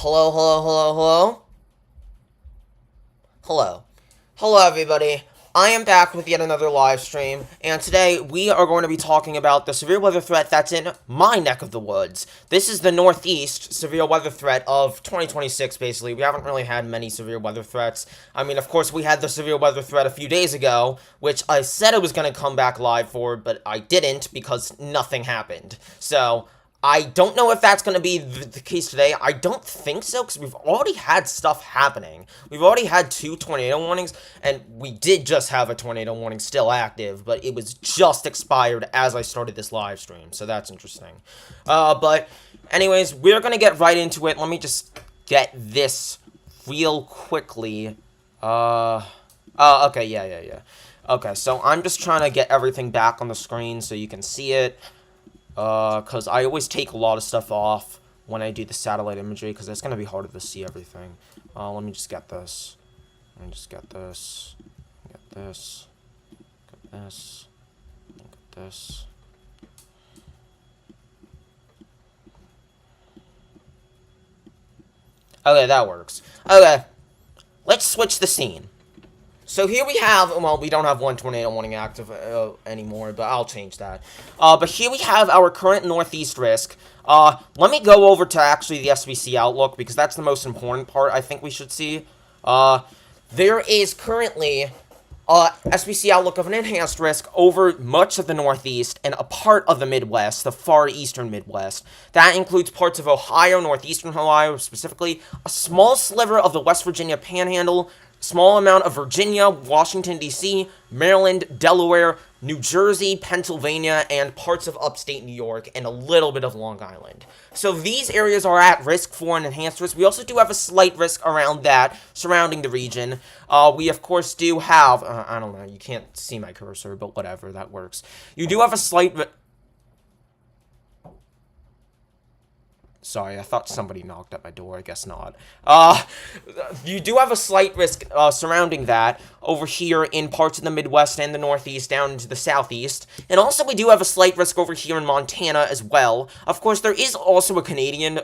Hello, hello, hello, hello? Hello. Hello, everybody. I am back with yet another live stream, and today we are going to be talking about the severe weather threat that's in my neck of the woods. This is the Northeast severe weather threat of 2026, basically. We haven't really had many severe weather threats. I mean, of course, we had the severe weather threat a few days ago, which I said I was going to come back live for, but I didn't because nothing happened. So, I don't know if that's going to be the case today. I don't think so, because we've already had stuff happening. We've already had 2 tornado warnings, and we did just have a tornado warning still active, but it was just expired as I started this live stream, so that's interesting. But anyways, we're going to get right into it. Let me just get this real quickly. Okay, yeah. Okay, so I'm just trying to get everything back on the screen so you can see it. Because I always take a lot of stuff off when I do the satellite imagery, because it's going to be harder to see everything. Let me just get this. Let me just get this. Get this. Get this. Get this. Okay, that works. Okay, let's switch the scene. So here we have, well, we don't have one tornado warning active anymore, but I'll change that. But here we have our current northeast risk. Let me go over to actually the SBC outlook, because that's the most important part I think we should see. There is currently SBC outlook of an enhanced risk over much of the Northeast and a part of the Midwest, the far eastern Midwest. That includes parts of Ohio, northeastern Ohio specifically, a small sliver of the West Virginia Panhandle, small amount of Virginia, Washington, D.C., Maryland, Delaware, New Jersey, Pennsylvania, and parts of upstate New York, and a little bit of Long Island. So these areas are at risk for an enhanced risk. We also do have a slight risk around that, surrounding the region. We, of course, do have, I don't know, you can't see my cursor, but whatever, that works. You do have a slight... Sorry, I thought somebody knocked at my door. I guess not. You do have a slight risk surrounding that over here in parts of the Midwest and the Northeast down into the Southeast. And also we do have a slight risk over here in Montana as well. Of course, there is also a Canadian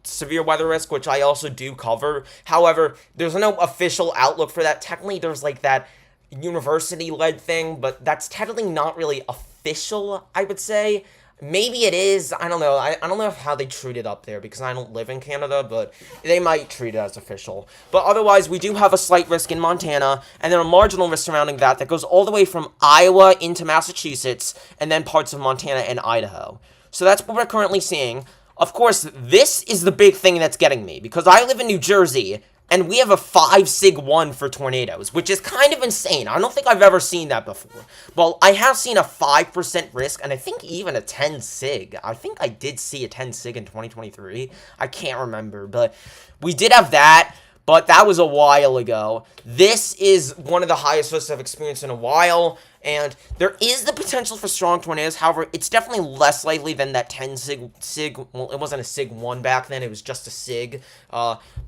severe weather risk, which I also do cover. However, there's no official outlook for that. Technically, there's like that university-led thing, but that's technically not really official, I would say. Maybe it is. I don't know. I don't know how they treat it up there because I don't live in Canada, but they might treat it as official. But otherwise, we do have a slight risk in Montana, and then a marginal risk surrounding that goes all the way from Iowa into Massachusetts, and then parts of Montana and Idaho. So that's what we're currently seeing. Of course, this is the big thing that's getting me, because I live in New Jersey, and we have a 5 sig 1 for tornadoes, which is kind of insane. I don't think I've ever seen that before. Well, I have seen a 5% risk, and I think even a 10 sig. I think I did see a 10 sig in 2023. I can't remember, but we did have that, but that was a while ago. This is one of the highest risks I've experienced in a while, and there is the potential for strong tornadoes. However, it's definitely less likely than that 10 sig. Well, it wasn't a sig 1 back then. It was just a sig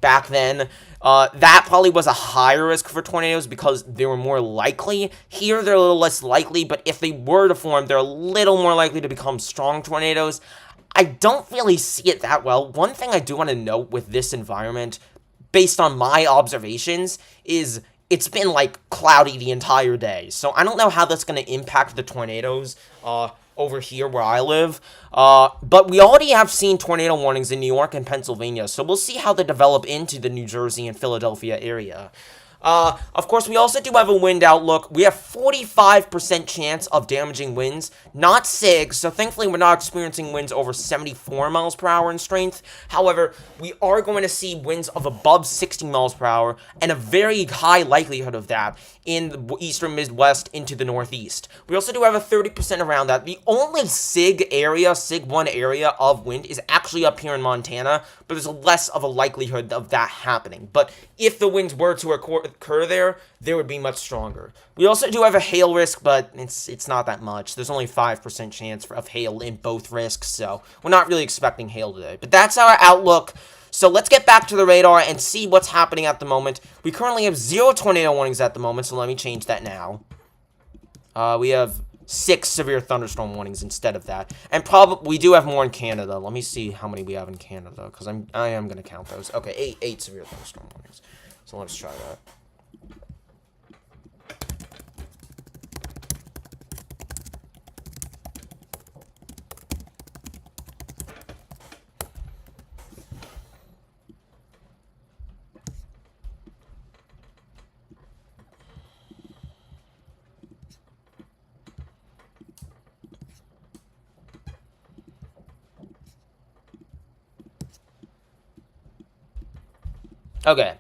back then. That probably was a higher risk for tornadoes because they were more likely. Here, they're a little less likely, but if they were to form, they're a little more likely to become strong tornadoes. I don't really see it that well. One thing I do want to note with this environment, based on my observations, is it's been, like, cloudy the entire day. So I don't know how that's going to impact the tornadoes over here where I live. But we already have seen tornado warnings in New York and Pennsylvania. So we'll see how they develop into the New Jersey and Philadelphia area. Of course, we also do have a wind outlook. We have 45% chance of damaging winds, not SIG, so thankfully we're not experiencing winds over 74 miles per hour in strength. However, we are going to see winds of above 60 miles per hour, and a very high likelihood of that in the eastern Midwest into the Northeast. We also do have a 30% around that. The only SIG area, SIG 1 area of wind is actually up here in Montana, but there's less of a likelihood of that happening. But if the winds were to occur there, they would be much stronger. We also do have a hail risk, but it's not that much. There's only 5% chance of hail in both risks, so we're not really expecting hail today. But that's our outlook. So let's get back to the radar and see what's happening at the moment. We currently have 0 tornado warnings at the moment, so let me change that now. We have 6 severe thunderstorm warnings instead of that. And probably we do have more in Canada. Let me see how many we have in Canada, because I am going to count those. Okay, 8 severe thunderstorm warnings. So let's try that. Okay.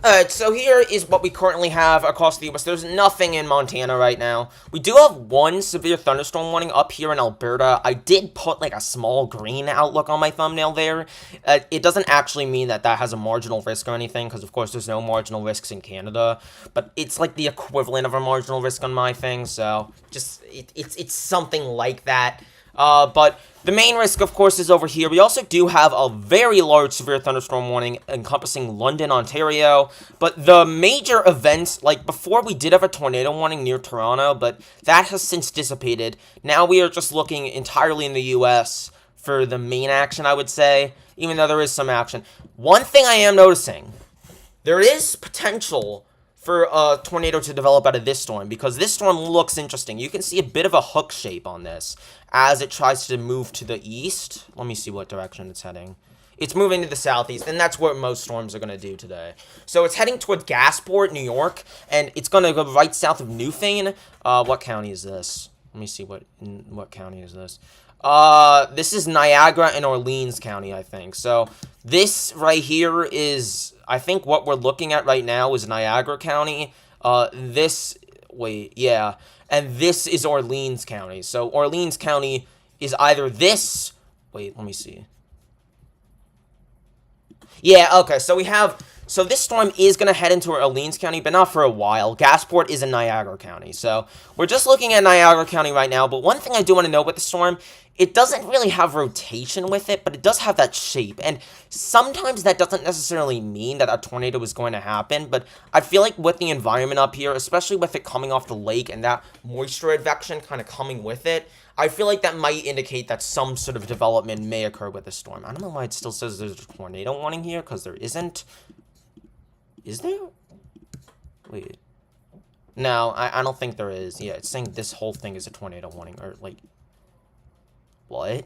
Alright, so here is what we currently have across the U.S. There's nothing in Montana right now. We do have one severe thunderstorm warning up here in Alberta. I did put, like, a small green outlook on my thumbnail there. It doesn't actually mean that that has a marginal risk or anything, because, of course, there's no marginal risks in Canada. But it's, like, the equivalent of a marginal risk on my thing, so just, it's something like that. But the main risk, of course, is over here. We also do have a very large severe thunderstorm warning encompassing London, Ontario. But the major events, like before we did have a tornado warning near Toronto, but that has since dissipated. Now we are just looking entirely in the U.S. for the main action, I would say, even though there is some action. One thing I am noticing, there is potential for a tornado to develop out of this storm, because this storm looks interesting. You can see a bit of a hook shape on this as it tries to move to the east. Let me see what direction it's heading. It's moving to the southeast, and that's what most storms are going to do today. So it's heading toward Gasport, New York, and it's going to go right south of Newfane. What county is this? Let me see what county is this. This is Niagara and Orleans County, I think. So this right here is, I think what we're looking at right now is Niagara County. And this is Orleans County. So Orleans County is either this, let me see. Yeah, okay, so this storm is going to head into Orleans County, but not for a while. Gasport is in Niagara County, so we're just looking at Niagara County right now. But one thing I do want to know about the storm, it doesn't really have rotation with it, but it does have that shape. And sometimes that doesn't necessarily mean that a tornado is going to happen, but I feel like with the environment up here, especially with it coming off the lake and that moisture advection kind of coming with it, I feel like that might indicate that some sort of development may occur with the storm. I don't know why it still says there's a tornado warning here, because there isn't. Is there? Wait. No, I don't think there is. Yeah, it's saying this whole thing is a tornado warning, or, like... What?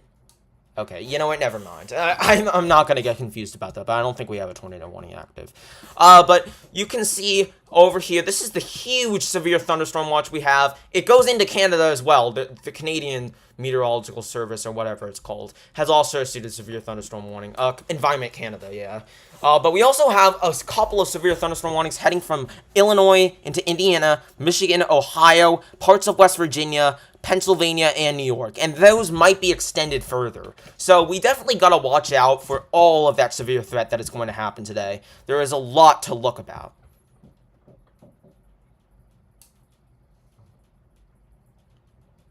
Okay, you know what? Never mind. I'm not going to get confused about that, but I don't think we have a tornado warning active. But you can see over here, this is the huge severe thunderstorm watch we have. It goes into Canada as well. The Canadian Meteorological Service, or whatever it's called, has also issued a severe thunderstorm warning. Environment Canada, yeah. But we also have a couple of severe thunderstorm warnings heading from Illinois into Indiana, Michigan, Ohio, parts of West Virginia, Pennsylvania, and New York, and those might be extended further. So we definitely gotta watch out for all of that severe threat that is going to happen today. There is a lot to look about.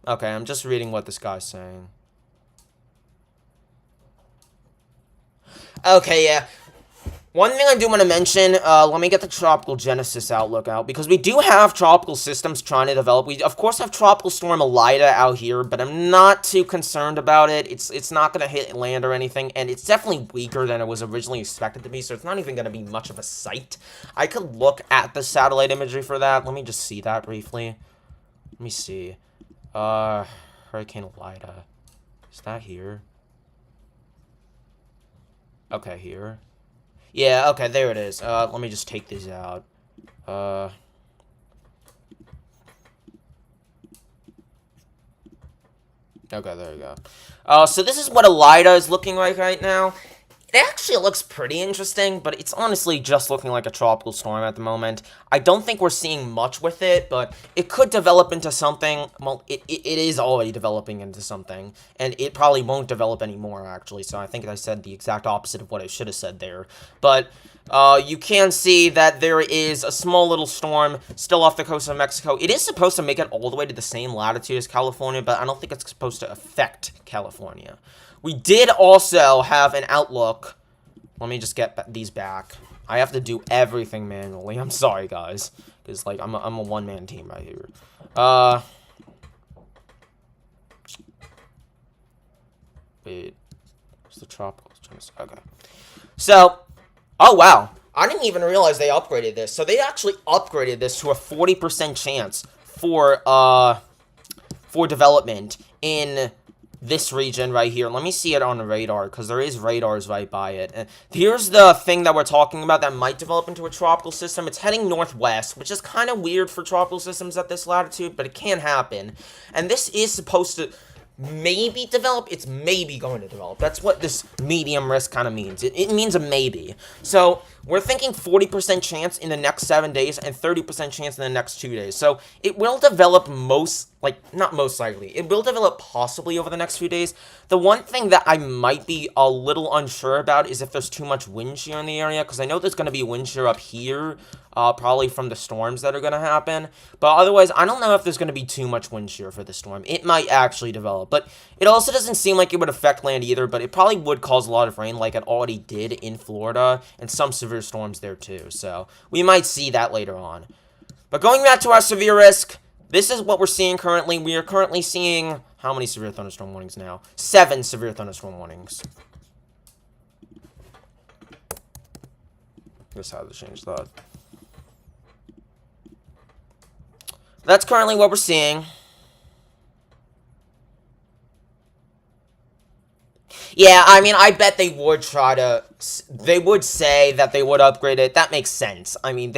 Okay, I'm just reading what this guy's saying. Okay, yeah. One thing I do want to mention, let me get the Tropical Genesis outlook out, because we do have tropical systems trying to develop. We, of course, have Tropical Storm Elida out here, but I'm not too concerned about it. It's not going to hit land or anything, and it's definitely weaker than it was originally expected to be, so it's not even going to be much of a sight. I could look at the satellite imagery for that. Let me just see that briefly. Let me see. Hurricane Elida. Is that here? Okay, here. Yeah, okay, there it is. Let me just take these out. Okay, there you go. So this is what Elida is looking like right now. It actually looks pretty interesting, but it's honestly just looking like a tropical storm at the moment. I don't think we're seeing much with it, but it could develop into something. Well, it is already developing into something, and it probably won't develop anymore, actually. So I think I said the exact opposite of what I should have said there. But you can see that there is a small little storm still off the coast of Mexico. It is supposed to make it all the way to the same latitude as California, but I don't think it's supposed to affect California. We did also have an outlook. Let me just get these back. I have to do everything manually. I'm sorry, guys. Because, like, I'm a one-man team right here. Wait. What's the tropical? Okay. So, oh wow. I didn't even realize they upgraded this. So they actually upgraded this to a 40% chance for development in this region right here. Let me see it on the radar, because there is radars right by it. And here's the thing that we're talking about that might develop into a tropical system. It's heading northwest, which is kind of weird for tropical systems at this latitude, but it can happen. And this is supposed to maybe develop. It's maybe going to develop. That's what this medium risk kind of means. It means a maybe. So we're thinking 40% chance in the next 7 days and 30% chance in the next 2 days. So it will develop not most likely. It will develop possibly over the next few days. The one thing that I might be a little unsure about is if there's too much wind shear in the area, because I know there's going to be wind shear up here, probably from the storms that are going to happen. But otherwise, I don't know if there's going to be too much wind shear for the storm. It might actually develop, but it also doesn't seem like it would affect land either, but it probably would cause a lot of rain like it already did in Florida, and some severe storms there too. So we might see that later on. But going back to our severe risk, this is what we're seeing currently. We are currently seeing how many severe thunderstorm warnings now? 7 severe thunderstorm warnings. Just how to change that. That's currently what we're seeing. Yeah, I mean, I bet they would try to. They would say that they would upgrade it. That makes sense. I mean,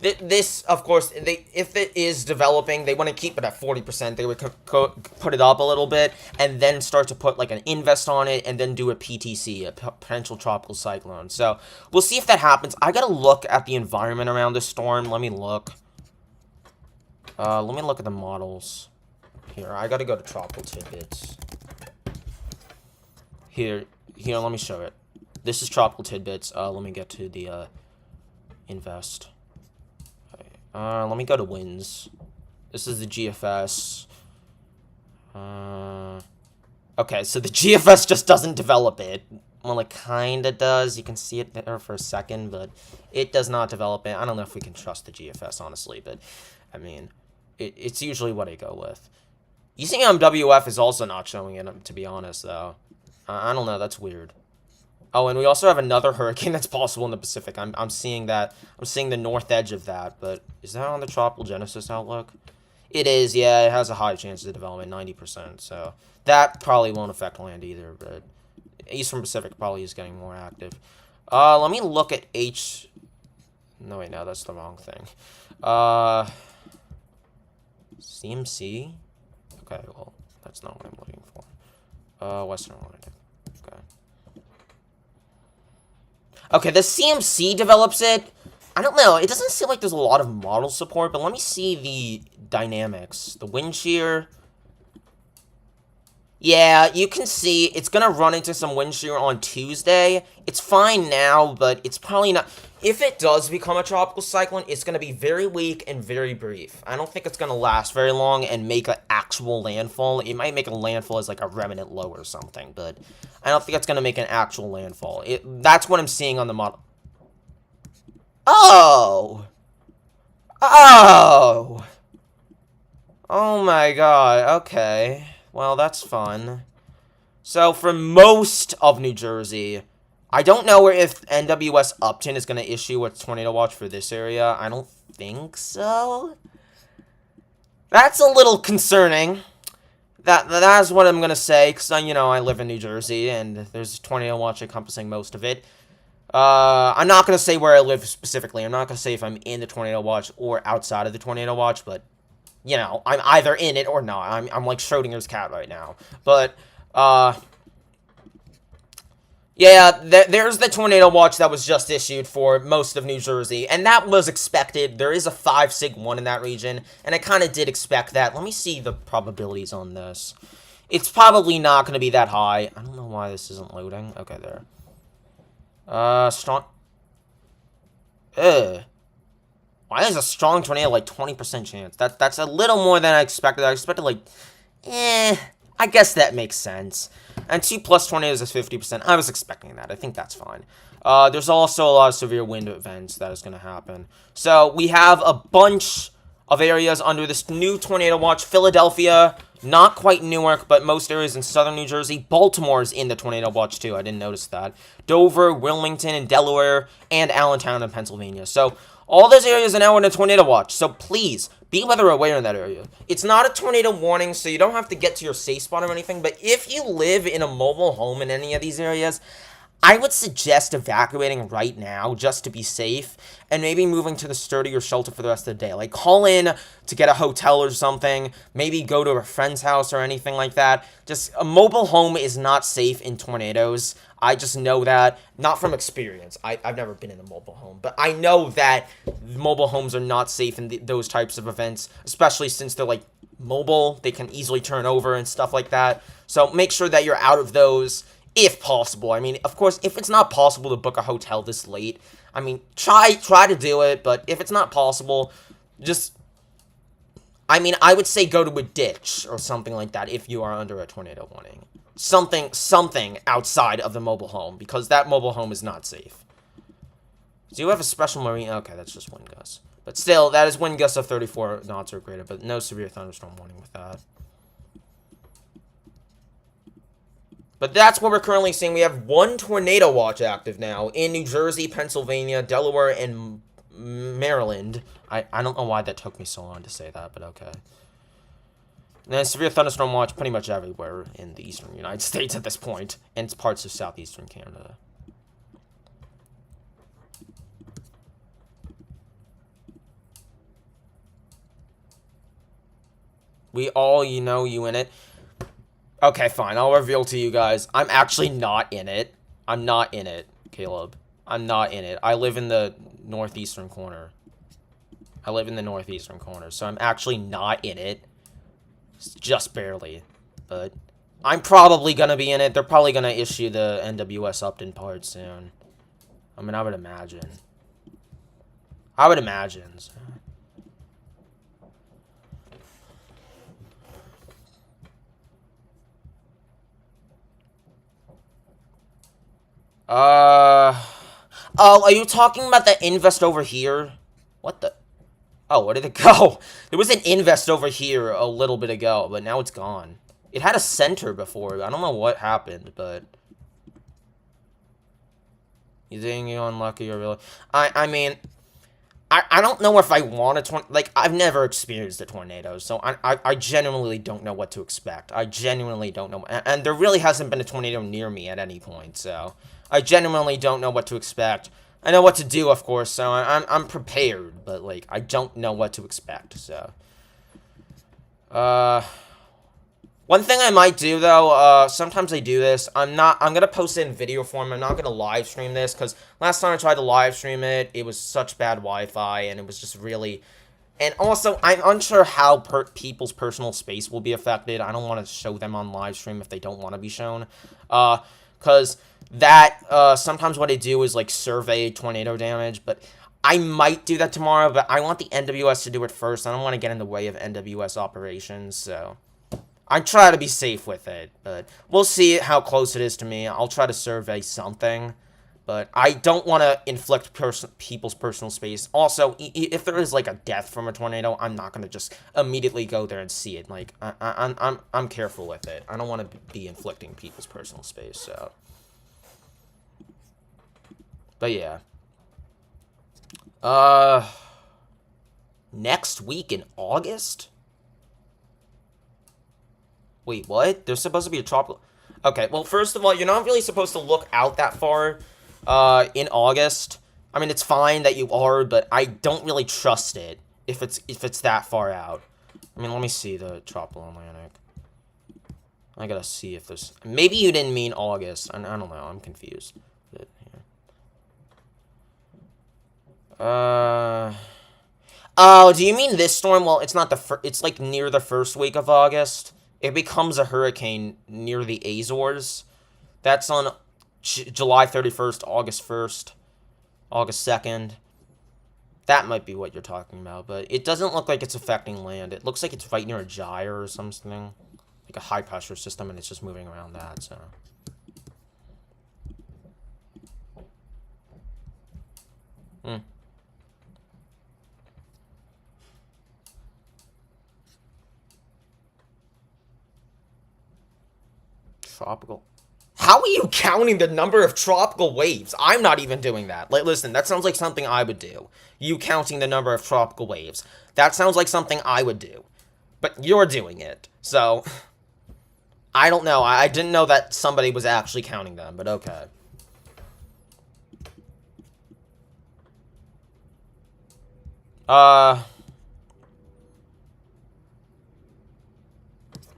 this, of course, if it is developing, they want to keep it at 40%. They would put it up a little bit and then start to put like an invest on it and then do a PTC, a potential tropical cyclone. So we'll see if that happens. I gotta look at the environment around this storm. Let me look. Let me look at the models. Here, I gotta go to tropical tidbits. Here, let me show it. This is tropical tidbits. Let me get to the invest. Okay. Let me go to winds. This is the GFS. Okay, so the GFS just doesn't develop it. Well, it kinda does. You can see it there for a second, but it does not develop it. I don't know if we can trust the GFS, honestly, but I mean, it's usually what I go with. ECMWF is also not showing it, to be honest, though. I don't know, that's weird. Oh, and we also have another hurricane that's possible in the Pacific. I'm seeing that. I'm seeing the north edge of that, but is that on the Tropical Genesis outlook? It is, yeah, it has a high chance of development, 90%, so that probably won't affect land either, but Eastern Pacific probably is getting more active. Let me look at H... No, wait, no, that's the wrong thing. CMC? Okay, well, that's not what I'm looking for. Western Atlantic. Okay. Okay, the CMC develops it. I don't know. It doesn't seem like there's a lot of model support, but let me see the dynamics. The wind shear. Yeah, you can see it's going to run into some wind shear on Tuesday. It's fine now, but it's probably not... If it does become a tropical cyclone, it's going to be very weak and very brief. I don't think it's going to last very long and make an actual landfall. It might make a landfall as like a remnant low or something, but I don't think it's going to make an actual landfall. That's what I'm seeing on the model. Oh! Oh! Oh my god, okay. Well, that's fun. So, for most of New Jersey, I don't know if NWS Upton is going to issue a tornado watch for this area. I don't think so. That's a little concerning. That's what I'm going to say, because, you know, I live in New Jersey, and there's a tornado watch encompassing most of it. I'm not going to say where I live specifically. I'm not going to say if I'm in the tornado watch or outside of the tornado watch, but, you know, I'm either in it or not. I'm like Schrodinger's cat right now. But, yeah, there's the tornado watch that was just issued for most of New Jersey, and that was expected. There is a 5 sig 1 in that region, and I kind of did expect that. Let me see the probabilities on this. It's probably not going to be that high. I don't know why this isn't loading. Okay, there. Strong... Why is a strong tornado like 20% chance? That's a little more than I expected. I expected like... I guess that makes sense. And 2+ tornadoes is 50%. I was expecting that. I think that's fine. There's also a lot of severe wind events that is going to happen. So we have a bunch of areas under this new tornado watch. Philadelphia, Not quite Newark, but most areas in southern New Jersey. Baltimore's in the tornado watch, too. I didn't notice that. Dover, Wilmington, and Delaware, and Allentown in Pennsylvania. So, all those areas are now in a tornado watch. So, please, be weather aware in that area. It's not a tornado warning, so you don't have to get to your safe spot or anything. But if you live in a mobile home in any of these areas, I would suggest evacuating right now just to be safe and maybe moving to the sturdier shelter for the rest of the day. Like, call in to get a hotel or something, maybe go to a friend's house or anything like that. Just, a mobile home is not safe in tornadoes. I just know that, not from experience. I've never been in a mobile home, but I know that mobile homes are not safe in those types of events, especially since they're, like, mobile. They can easily turn over and stuff like that. So make sure that you're out of those if possible. I mean, of course, if it's not possible to book a hotel this late, I mean, try to do it, but if it's not possible, just, I mean, I would say go to a ditch or something like that if you are under a tornado warning. Something outside of the mobile home, because that mobile home is not safe. Do you have a special marine? Okay, that's just wind gusts. But still, that is wind gusts of 34 knots or greater, but no severe thunderstorm warning with that. But that's what we're currently seeing. We have one tornado watch active now in New Jersey, Pennsylvania, Delaware, and Maryland. I don't know why that took me so long to say that, but okay. And then severe thunderstorm watch pretty much everywhere in the eastern United States at this point, and parts of southeastern Canada. We all, you in it. Okay, fine. I'll reveal to you guys. I'm actually not in it. I'm not in it, Caleb. I'm not in it. I live in the northeastern corner. So I'm actually not in it. Just barely. But I'm probably gonna be in it. They're probably gonna issue the NWS Upton part soon. I mean, I would imagine. So. Oh, are you talking about the invest over here? What the? Oh, where did it go? There was an invest over here a little bit ago, but now it's gone. It had a center before. I don't know what happened, but... You think you're unlucky or really... I mean... I don't know if I want a tornado. Like, I've never experienced a tornado, so I genuinely don't know what to expect. I genuinely don't know. And there really hasn't been a tornado near me at any point, so... I genuinely don't know what to expect. I know what to do, of course, so I'm prepared, but, like, I don't know what to expect, so... One thing I might do, though, sometimes I do this, I'm gonna post it in video form, I'm not gonna live stream this, because last time I tried to live stream it, it was such bad Wi-Fi, and it was just really... And also, I'm unsure how people's personal space will be affected. I don't want to show them on live stream if they don't want to be shown, because that, sometimes what I do is, like, survey tornado damage, but... I might do that tomorrow, but I want the NWS to do it first. I don't want to get in the way of NWS operations, so... I try to be safe with it, but we'll see how close it is to me. I'll try to survey something, but I don't want to inflict people's personal space. Also, if there is, like, a death from a tornado, I'm not going to just immediately go there and see it. Like, I'm careful with it. I don't want to be inflicting people's personal space, so... But, yeah. Next week in August? Wait, what? There's supposed to be a tropical... Okay, well, first of all, you're not really supposed to look out that far, in August. I mean, it's fine that you are, but I don't really trust it if it's that far out. I mean, let me see the tropical Atlantic. I gotta see if there's... Maybe you didn't mean August. I don't know. I'm confused. But, yeah. Oh, do you mean this storm? Well, it's not it's, like, near the first week of August. It becomes a hurricane near the Azores. That's on July 31st, August 1st, August 2nd. That might be what you're talking about, but it doesn't look like it's affecting land. It looks like it's right near a gyre or something. Like a high-pressure system, and it's just moving around that, so... Tropical. How are you counting the number of tropical waves? I'm not even doing that. Like, listen, that sounds like something I would do. You counting the number of tropical waves. That sounds like something I would do. But you're doing it. So, I don't know. I didn't know that somebody was actually counting them, but okay.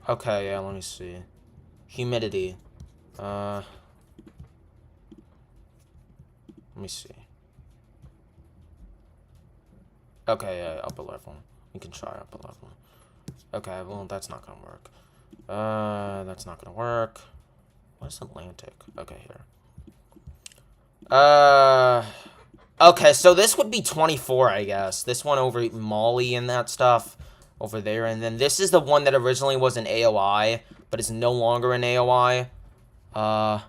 Okay, yeah, let me see. Humidity. Let me see. Okay, yeah, upper level. We can try upper level. Okay, well, that's not gonna work. That's not gonna work. What is Atlantic? Okay, here. Okay, so this would be 24, I guess. This one over Mali and that stuff over there. And then this is the one that originally was an AOI, but is no longer an AOI. I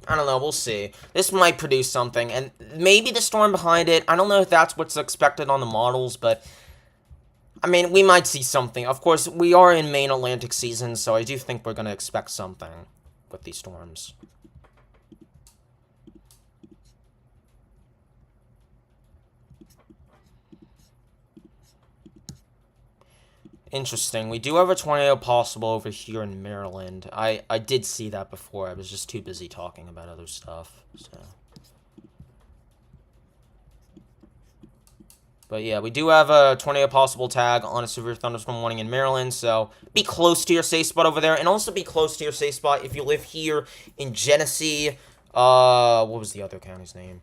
don't know, we'll see. This might produce something, and maybe the storm behind it. I don't know if that's what's expected on the models, but I mean, we might see something. Of course, we are in main Atlantic season, so I do think we're going to expect something with these storms. Interesting. We do have a tornado possible over here in Maryland. I did see that before. I was just too busy talking about other stuff, so. But yeah, we do have a tornado possible tag on a severe thunderstorm warning in Maryland, so be close to your safe spot over there, and also be close to your safe spot if you live here in Genesee. What was the other county's name?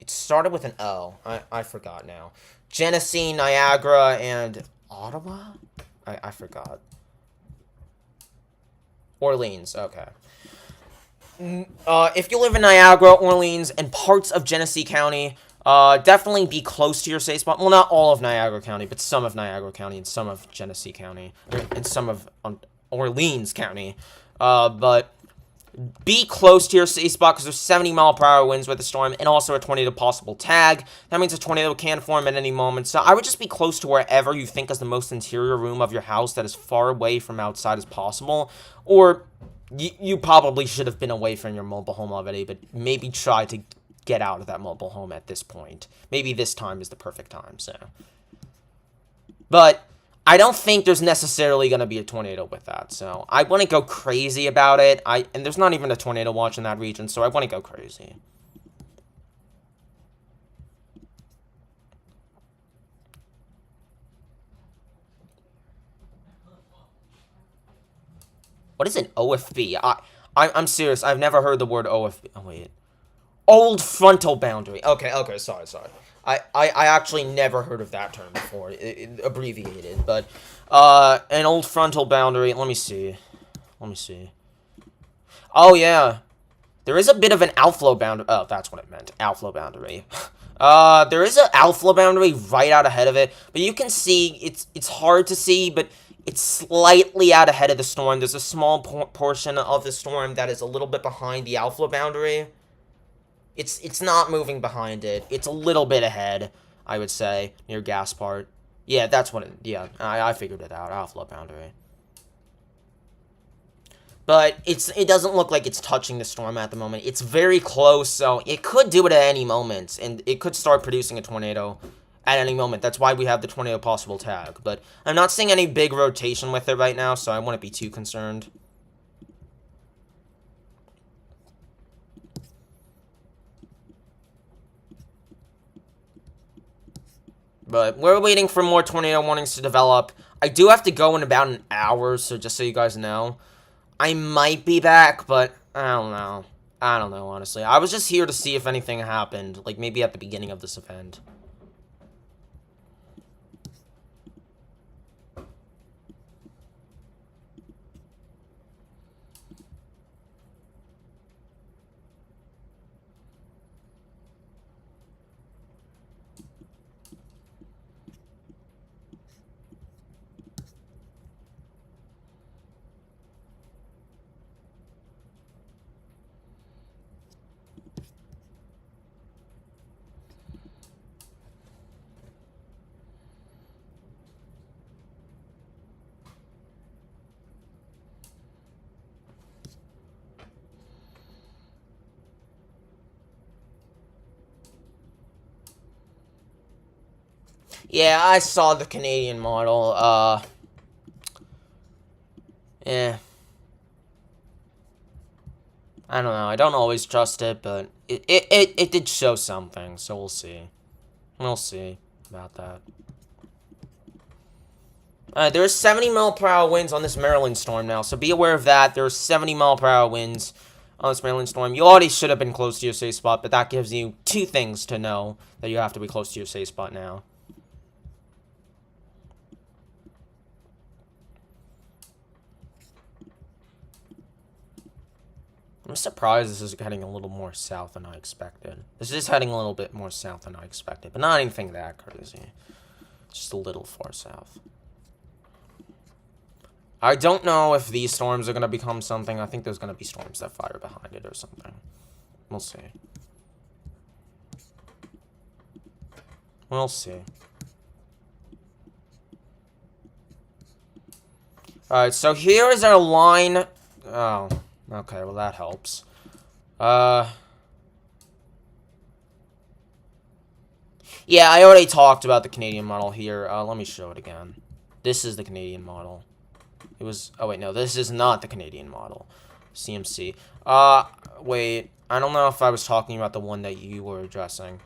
It started with an O. I forgot now. Genesee, Niagara, and Ottawa? I forgot. Orleans, okay. If you live in Niagara, Orleans, and parts of Genesee County, definitely be close to your safe spot. Well, not all of Niagara County, but some of Niagara County and some of Genesee County, and some of Orleans County. But be close to your safe spot because there's 70-mile-per-hour winds with the storm and also a tornado possible tag. That means a tornado can form at any moment. So I would just be close to wherever you think is the most interior room of your house that is far away from outside as possible. Or you probably should have been away from your mobile home already, but maybe try to get out of that mobile home at this point. Maybe this time is the perfect time, so. But I don't think there's necessarily going to be a tornado with that, so I wouldn't go crazy about it. And there's not even a tornado watch in that region, so I wouldn't go crazy. What is an OFB? I'm serious. I've never heard the word OFB. Oh, wait. Old frontal boundary. Okay, sorry. I actually never heard of that term before, abbreviated, but, an old frontal boundary, let me see. Oh, yeah. There is a bit of an outflow boundary. Oh, that's what it meant. Outflow boundary. There is an outflow boundary right out ahead of it, but you can see, it's hard to see, but it's slightly out ahead of the storm. There's a small portion of the storm that is a little bit behind the outflow boundary. It's not moving behind it. It's a little bit ahead, I would say, near Gaspard. Yeah, that's what it, yeah, I figured it out, outflow boundary. But it doesn't look like it's touching the storm at the moment. It's very close, so it could do it at any moment, and it could start producing a tornado at any moment. That's why we have the tornado possible tag. But I'm not seeing any big rotation with it right now, so I wouldn't be too concerned. But we're waiting for more tornado warnings to develop. I do have to go in about an hour, so just so you guys know. I might be back, but I don't know. I don't know, honestly. I was just here to see if anything happened, like maybe at the beginning of this event. Yeah, I saw the Canadian model. Eh. I don't know. I don't always trust it, but it did show something, so we'll see. We'll see about that. There's 70 mph winds on this Maryland storm now, so be aware of that. There's 70 mph winds on this Maryland storm. You already should have been close to your safe spot, but that gives you 2 things to know that you have to be close to your safe spot now. I'm surprised this is heading a little more south than I expected. This is heading a little bit more south than I expected, but not anything that crazy. Just a little far south. I don't know if these storms are going to become something. I think there's going to be storms that fire behind it or something. We'll see. We'll see. Alright, so here is our line. Oh, okay, well that helps. Yeah, I already talked about the Canadian model here. Let me show it again. This is the Canadian model. It was... Oh, wait, no. This is not the Canadian model. CMC. Wait. I don't know if I was talking about the one that you were addressing.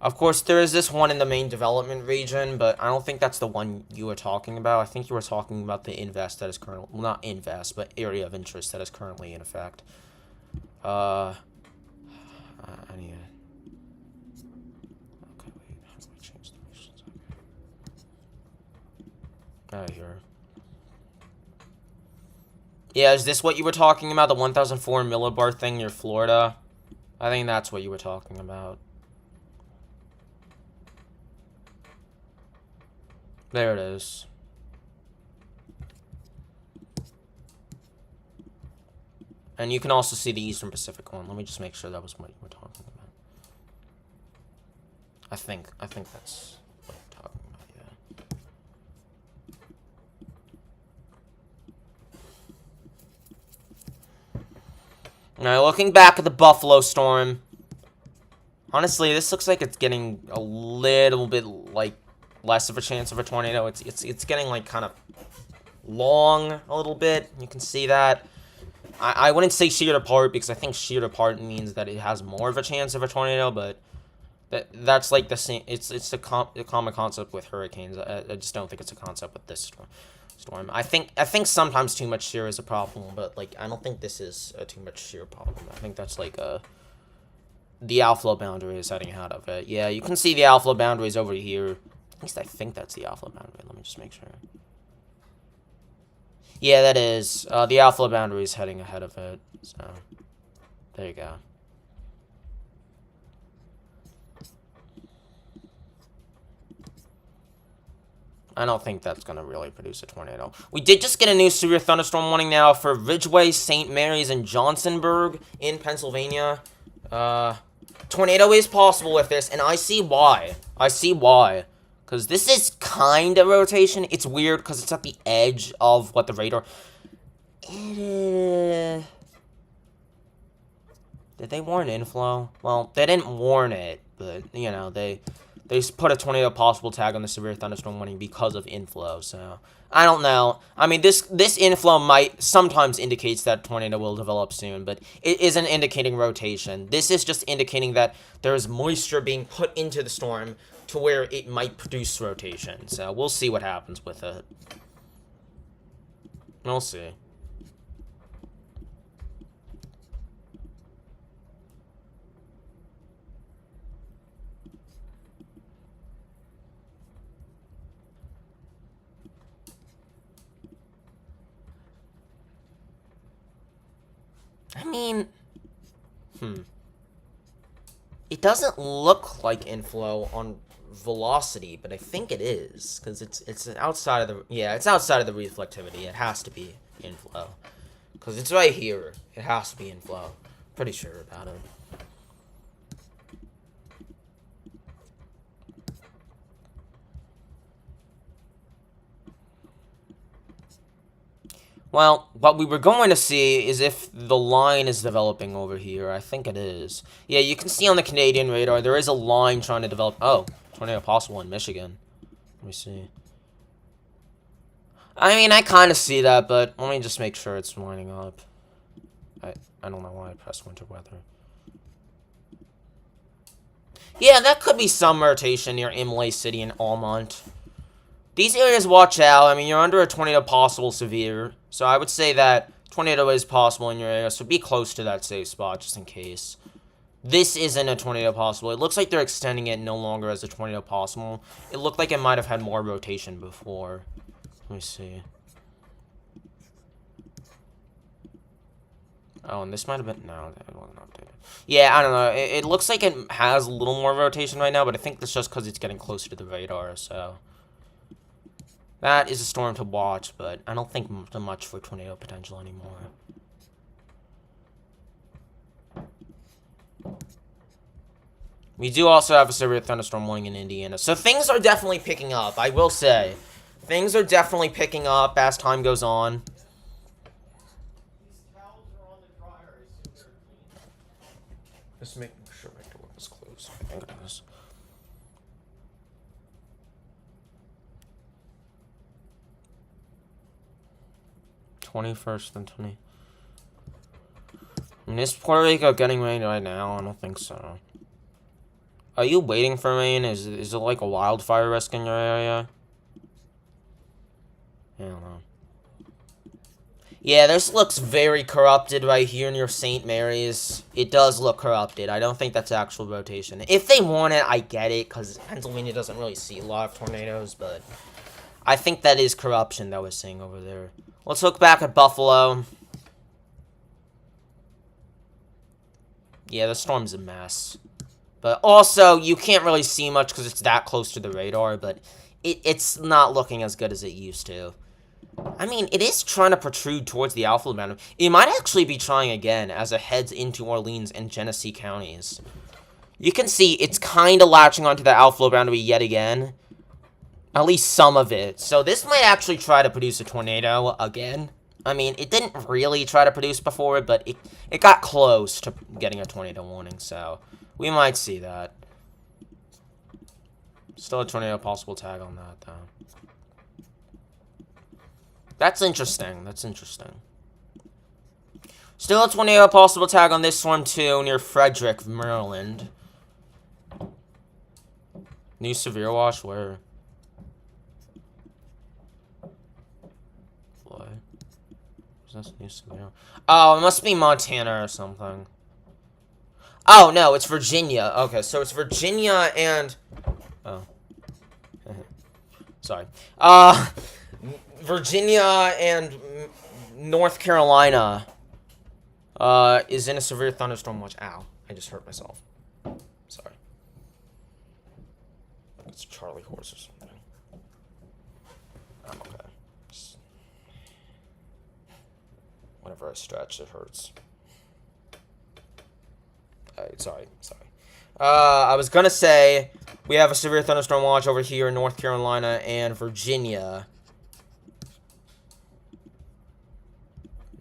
Of course, there is this one in the main development region, but I don't think that's the one you were talking about. I think you were talking about the invest that is currently... Well, not invest, but area of interest that is currently in effect. I need to... Okay, wait. How do I change the missions? Okay. Here. Yeah, is this what you were talking about? The 1004 millibar thing near Florida? I think that's what you were talking about. There it is. And you can also see the Eastern Pacific one. Let me just make sure that was what you were talking about. I think that's what you're talking about, yeah. Now, looking back at the Buffalo storm, honestly, this looks like it's getting a little bit, like, less of a chance of a tornado. It's getting, like, kind of long a little bit. You can see that. I wouldn't say sheared apart, because I think sheared apart means that it has more of a chance of a tornado, but that's, like, the same. It's the common concept with hurricanes. I just don't think it's a concept with this storm. I think sometimes too much shear is a problem, but like I don't think this is a too much shear problem. I think that's like the outflow boundary is heading out of it. Yeah, you can see the outflow boundaries over here. At least I think that's the outflow boundary. Let me just make sure. Yeah, that is. The outflow boundary is heading ahead of it. So there you go. I don't think that's going to really produce a tornado. We did just get a new severe thunderstorm warning now for Ridgeway, St. Mary's, and Johnsonburg in Pennsylvania. Tornado is possible with this, and I see why. Because this is kind of rotation. It's weird because it's at the edge of what the radar... Did they warn inflow? Well, they didn't warn it, but, you know, they put a tornado possible tag on the severe thunderstorm warning because of inflow, so I don't know. I mean, this inflow might sometimes indicates that tornado will develop soon, but it isn't indicating rotation. This is just indicating that there is moisture being put into the storm to where it might produce rotation. So we'll see what happens with it. We'll see. I mean, it doesn't look like inflow on velocity, but I think it is, because it's outside of the, yeah, it's outside of the reflectivity. It has to be inflow, because it's right here. It has to be inflow. Pretty sure about it. Well, what we were going to see is if the line is developing over here. I think it is. Yeah, you can see on the Canadian radar, there is a line trying to develop. Oh, Tornado possible in Michigan. Let me see. I mean, I kind of see that, but let me just make sure it's lining up. I don't know why I pressed winter weather. Yeah, that could be some rotation near Imlay City and Almont. These areas, watch out. I mean, you're under a tornado possible severe. So I would say that tornado is possible in your area. So be close to that safe spot just in case. This isn't a tornado possible. It looks like they're extending it no longer as a tornado possible. It looked like it might have had more rotation before. Let me see. Oh, and this might have been... No, that wasn't updated. Yeah, I don't know. It looks like it has a little more rotation right now, but I think that's just because it's getting closer to the radar, so... That is a storm to watch, but I don't think much for tornado potential anymore. We do also have a severe thunderstorm warning in Indiana, so things are definitely picking up, I will say. Things are definitely picking up as time goes on. Just making sure my door is closed. I think it is. '21st and 20. I mean, is Puerto Rico getting rain right now? I don't think so. Are you waiting for rain? Is it like a wildfire risk in your area? I don't know. Yeah, this looks very corrupted right here near St. Mary's. It does look corrupted. I don't think that's actual rotation. If they want it, I get it, because Pennsylvania doesn't really see a lot of tornadoes, but I think that is corruption that we're seeing over there. Let's look back at Buffalo. Yeah, the storm's a mess. But also, you can't really see much because it's that close to the radar, but it's not looking as good as it used to. I mean, it is trying to protrude towards the outflow boundary. It might actually be trying again as it heads into Orleans and Genesee counties. You can see it's kind of latching onto the outflow boundary yet again. At least some of it. So this might actually try to produce a tornado again. I mean, it didn't really try to produce before, but it got close to getting a tornado warning, so we might see that. Still a tornado possible tag on that, though. That's interesting. That's interesting. Still a tornado possible tag on this storm, too, near Frederick, Maryland. New severe watch? Where? What? Is this new severe? Oh, it must be Montana or something. Oh, no, it's Virginia. Okay, so it's Virginia and... Oh. Sorry. Virginia and North Carolina is in a severe thunderstorm watch. Ow, I just hurt myself. Sorry. It's a Charlie horse or something. I'm okay. Whenever I stretch, it hurts. Sorry. I was gonna say, we have a severe thunderstorm watch over here in North Carolina and Virginia.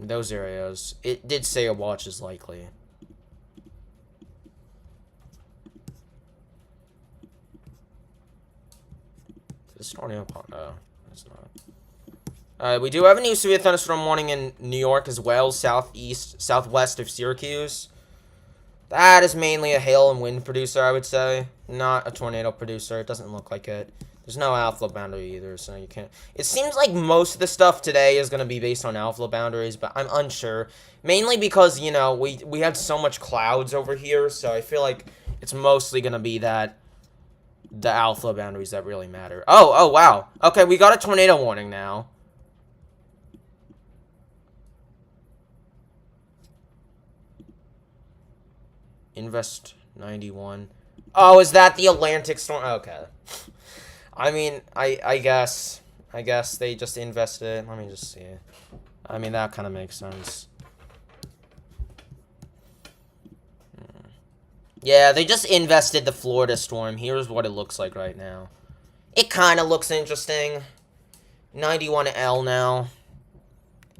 Those areas. It did say a watch is likely. Is this tornado? No, it's not. We do have a new severe thunderstorm warning in New York as well, southwest of Syracuse. That is mainly a hail and wind producer, I would say. Not a tornado producer. It doesn't look like it. There's no outflow boundary either, so you can't... It seems like most of the stuff today is going to be based on outflow boundaries, but I'm unsure. Mainly because, you know, we had so much clouds over here, so I feel like it's mostly going to be that... the outflow boundaries that really matter. Oh, wow. Okay, we got a tornado warning now. Invest 91. Oh, is that the Atlantic storm? Okay. I mean, I guess they just invested. Let me just see. I mean, that kind of makes sense. Yeah, they just invested the Florida storm. Here's what it looks like right now. It kind of looks interesting. 91L now.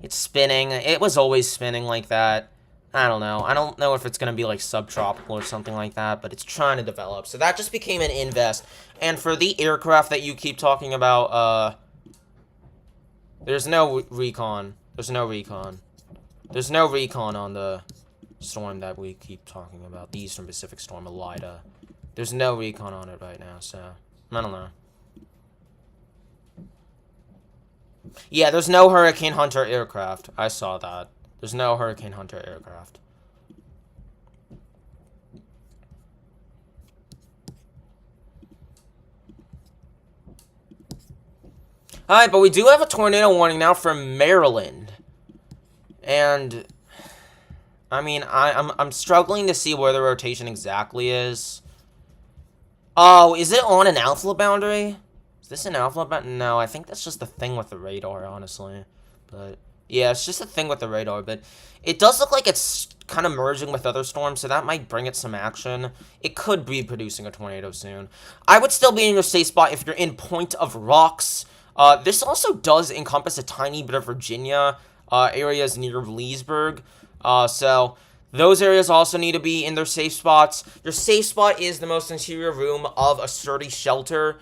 It's spinning. It was always spinning like that. I don't know. I don't know if it's going to be like subtropical or something like that, but it's trying to develop. So that just became an invest. And for the aircraft that you keep talking about, there's no recon. There's no recon. There's no recon on the storm that we keep talking about. The Eastern Pacific Storm, Elida. There's no recon on it right now, so I don't know. Yeah, there's no Hurricane Hunter aircraft. I saw that. There's no Hurricane Hunter aircraft. Alright, but we do have a tornado warning now for Maryland. And I mean, I'm struggling to see where the rotation exactly is. Oh, is it on an alpha boundary? Is this an alpha boundary? No, I think that's just the thing with the radar, honestly. But yeah, it's just a thing with the radar, but it does look like it's kind of merging with other storms, so that might bring it some action. It could be producing a tornado soon. I would still be in your safe spot if you're in Point of Rocks. This also does encompass a tiny bit of Virginia areas near Leesburg. So those areas also need to be in their safe spots. Your safe spot is the most interior room of a sturdy shelter.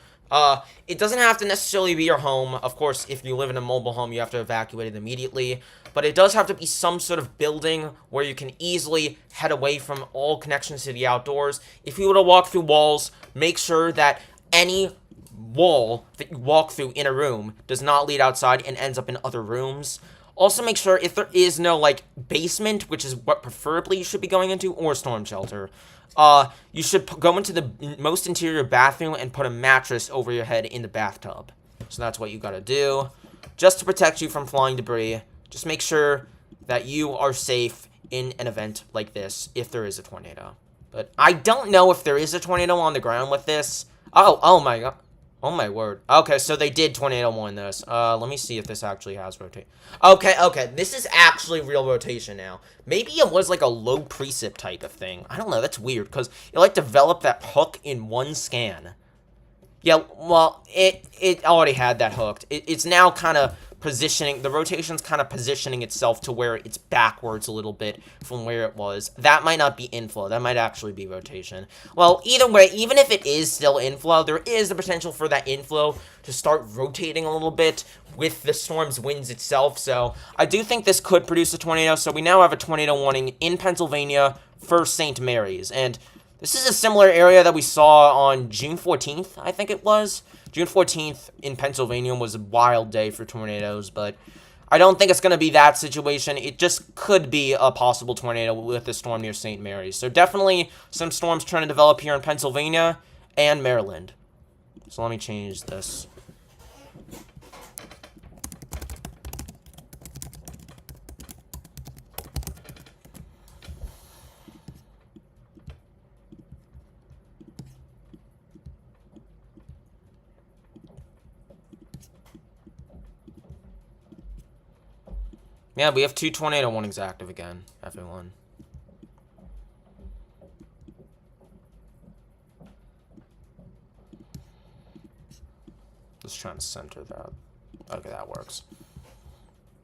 It doesn't have to necessarily be your home. Of course, if you live in a mobile home, you have to evacuate it immediately. But it does have to be some sort of building where you can easily head away from all connections to the outdoors. If you were to walk through walls, make sure that any wall that you walk through in a room does not lead outside and ends up in other rooms. Also, make sure if there is no, like, basement, which is what preferably you should be going into, or storm shelter, you should go into the most interior bathroom and put a mattress over your head in the bathtub. So that's what you gotta do, just to protect you from flying debris. Just make sure that you are safe in an event like this, if there is a tornado. But I don't know if there is a tornado on the ground with this. Oh my god. Oh my word. Okay, so they did tornado warn this. Let me see if this actually has rotation. Okay, this is actually real rotation now. Maybe it was like a low precip type of thing. I don't know, that's weird, because it like developed that hook in one scan. Yeah, well, it already had that hooked. It's now kind of positioning, the rotation's kind of positioning itself to where it's backwards a little bit from where it was. That might not be inflow, that might actually be rotation. Well, either way, even if it is still inflow, there is the potential for that inflow to start rotating a little bit with the storm's winds itself, so I do think this could produce a tornado. So we now have a tornado warning in Pennsylvania for St. Mary's, and this is a similar area that we saw on June 14th, I think it was. June 14th in Pennsylvania was a wild day for tornadoes, but I don't think it's going to be that situation. It just could be a possible tornado with the storm near St. Mary's. So definitely some storms trying to develop here in Pennsylvania and Maryland. So let me change this. Yeah, we have 2 tornado warnings active again, everyone. Let's try and center that. Okay, that works.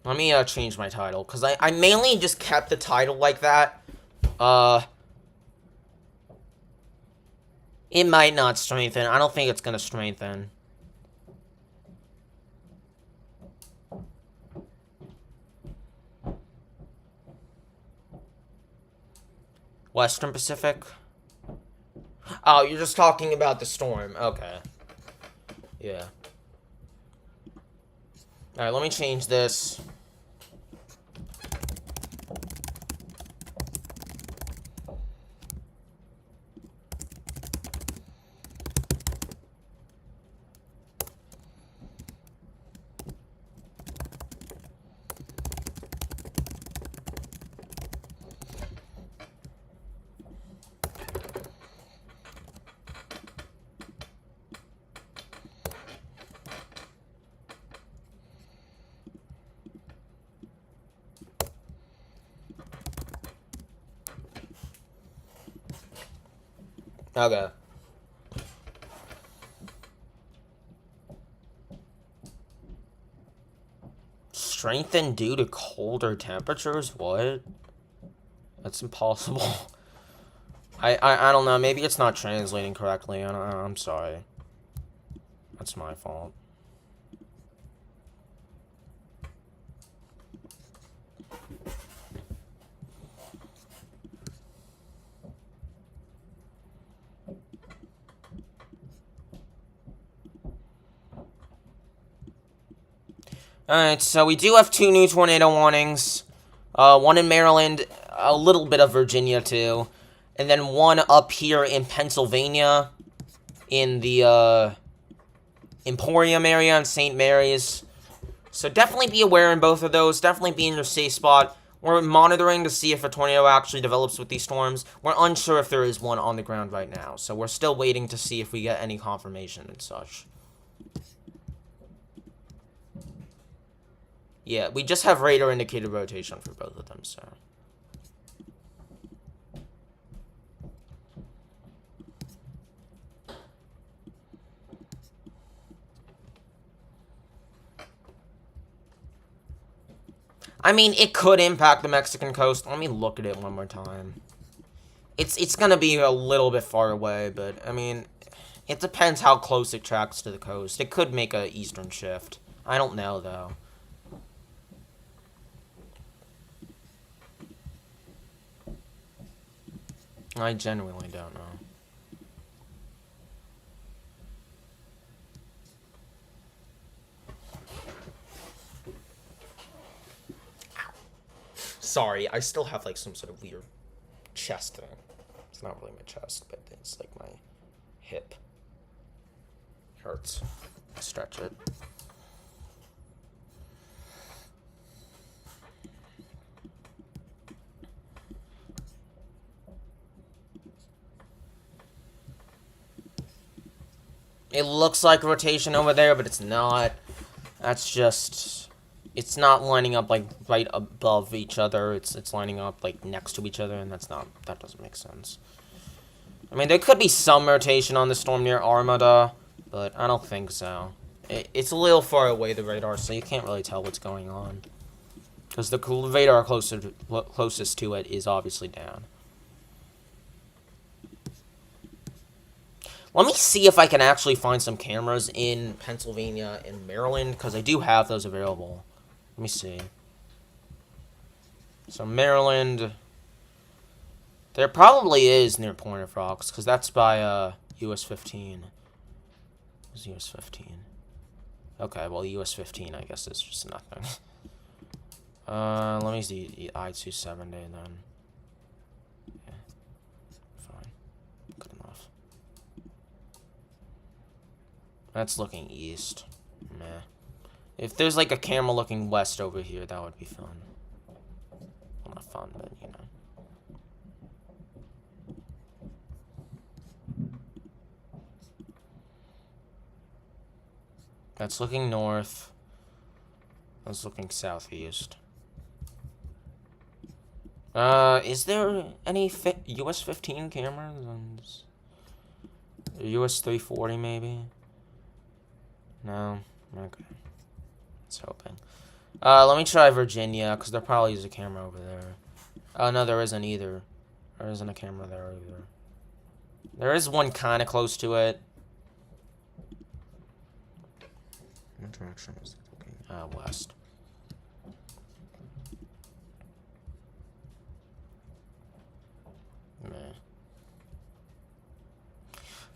Let me change my title, because I mainly just kept the title like that. It might not strengthen. I don't think it's going to strengthen. Western Pacific? Oh, you're just talking about the storm. Okay. Yeah. Alright, let me change this. Okay. Strengthen due to colder temperatures? What? That's impossible. I don't know. Maybe it's not translating correctly. I'm sorry. That's my fault. Alright, so we do have 2 new tornado warnings. One in Maryland, a little bit of Virginia too. And then one up here in Pennsylvania, in the, Emporium area in St. Mary's. So definitely be aware in both of those. Definitely be in your safe spot. We're monitoring to see if a tornado actually develops with these storms. We're unsure if there is one on the ground right now. So we're still waiting to see if we get any confirmation and such. Yeah, we just have radar indicated rotation for both of them, so. I mean, it could impact the Mexican coast. Let me look at it one more time. It's gonna be a little bit far away, but, I mean, it depends how close it tracks to the coast. It could make a eastern shift. I don't know, though. I genuinely don't know. Sorry, I still have, like, some sort of weird chest thing. It's not really my chest, but it's, like, my hip. Hurts. Stretch it. It looks like rotation over there, but it's not. That's just... It's not lining up, like, right above each other. It's lining up, like, next to each other, and that doesn't make sense. I mean, there could be some rotation on the storm near Armada, but I don't think so. It's a little far away, the radar, so you can't really tell what's going on. Because the radar closest to it is obviously down. Let me see if I can actually find some cameras in Pennsylvania and Maryland, because I do have those available. Let me see. So Maryland, there probably is near Pointer Rocks, because that's by US 15. Where's US 15? Okay, well US 15 I guess is just nothing. Let me see I-270 then. Yeah. Fine. Good enough. That's looking east. Meh. If there's like a camera looking west over here, that would be fun. Well, not fun, but you know. That's looking north. That's looking southeast. Is there any US 15 cameras on this? US 340 maybe? No? Okay. Let's hoping. Let me try Virginia, because there probably is a camera over there. Oh, no, there isn't either. There isn't a camera there either. There is one kind of close to it. What direction is it looking? West.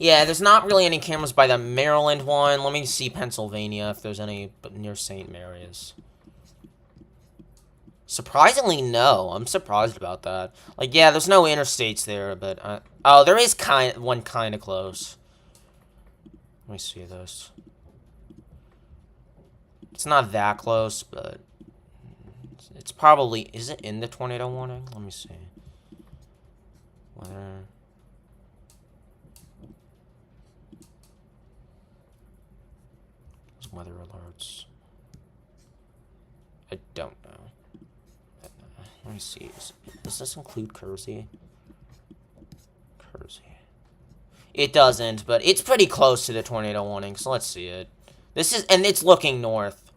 Yeah, there's not really any cameras by the Maryland one. Let me see Pennsylvania if there's any near St. Mary's. Surprisingly, no. I'm surprised about that. Like, yeah, there's no interstates there, but... oh, there is one kind of close. Let me see this. It's not that close, but... It's probably... Is it in the tornado warning? Let me see. Weather... Weather alerts. I don't know. Let me see. Does this include Kersey? Kersey. It doesn't, but it's pretty close to the tornado warning, so let's see it. This is, and it's looking north.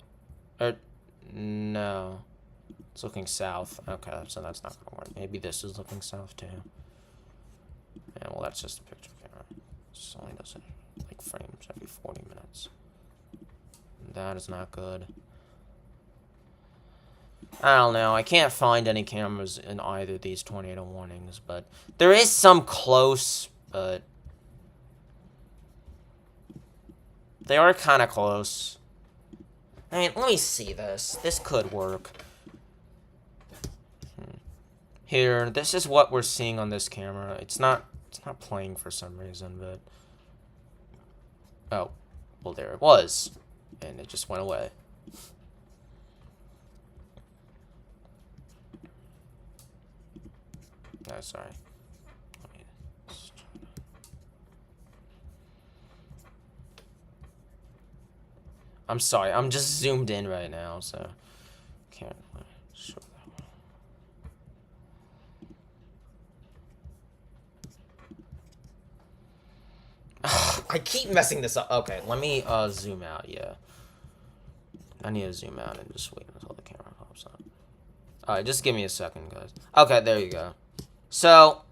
Or, no. It's looking south. Okay, so that's not gonna work. Maybe this is looking south too. Yeah, well, that's just a picture camera. This only does it like frames every 40 minutes. That is not good. I don't know. I can't find any cameras in either of these tornado warnings, but there is some close, but they are kind of close. I mean, let me see this. This could work. Here, this is what we're seeing on this camera. It's not playing for some reason, but oh, well, there it was, and it just went away. No, sorry. I'm sorry. I'm just zoomed in right now, so can't show that. I keep messing this up. Okay, let me zoom out. Yeah, I need to zoom out and just wait until the camera pops up. All right, just give me a second, guys. Okay, there you go. So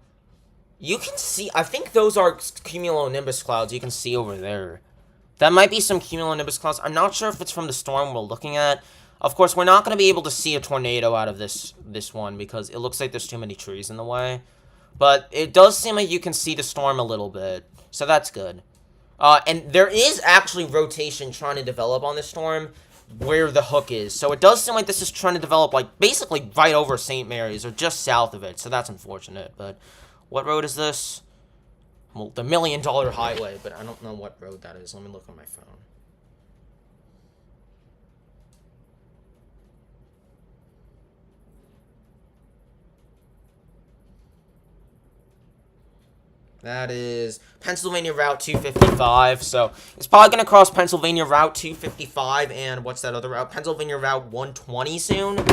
you can see. I think those are cumulonimbus clouds. You can see over there. That might be some cumulonimbus clouds. I'm not sure if it's from the storm we're looking at. Of course, we're not going to be able to see a tornado out of this one because it looks like there's too many trees in the way. But it does seem like you can see the storm a little bit, so that's good. And there is actually rotation trying to develop on this storm where the hook is. So it does seem like this is trying to develop, like, basically right over St. Mary's or just south of it. So that's unfortunate. But what road is this? Well, the $1 Million Highway, but I don't know what road that is. Let me look on my phone. That is Pennsylvania Route 255. So it's probably going to cross Pennsylvania Route 255 and what's that other route? Pennsylvania Route 120 soon.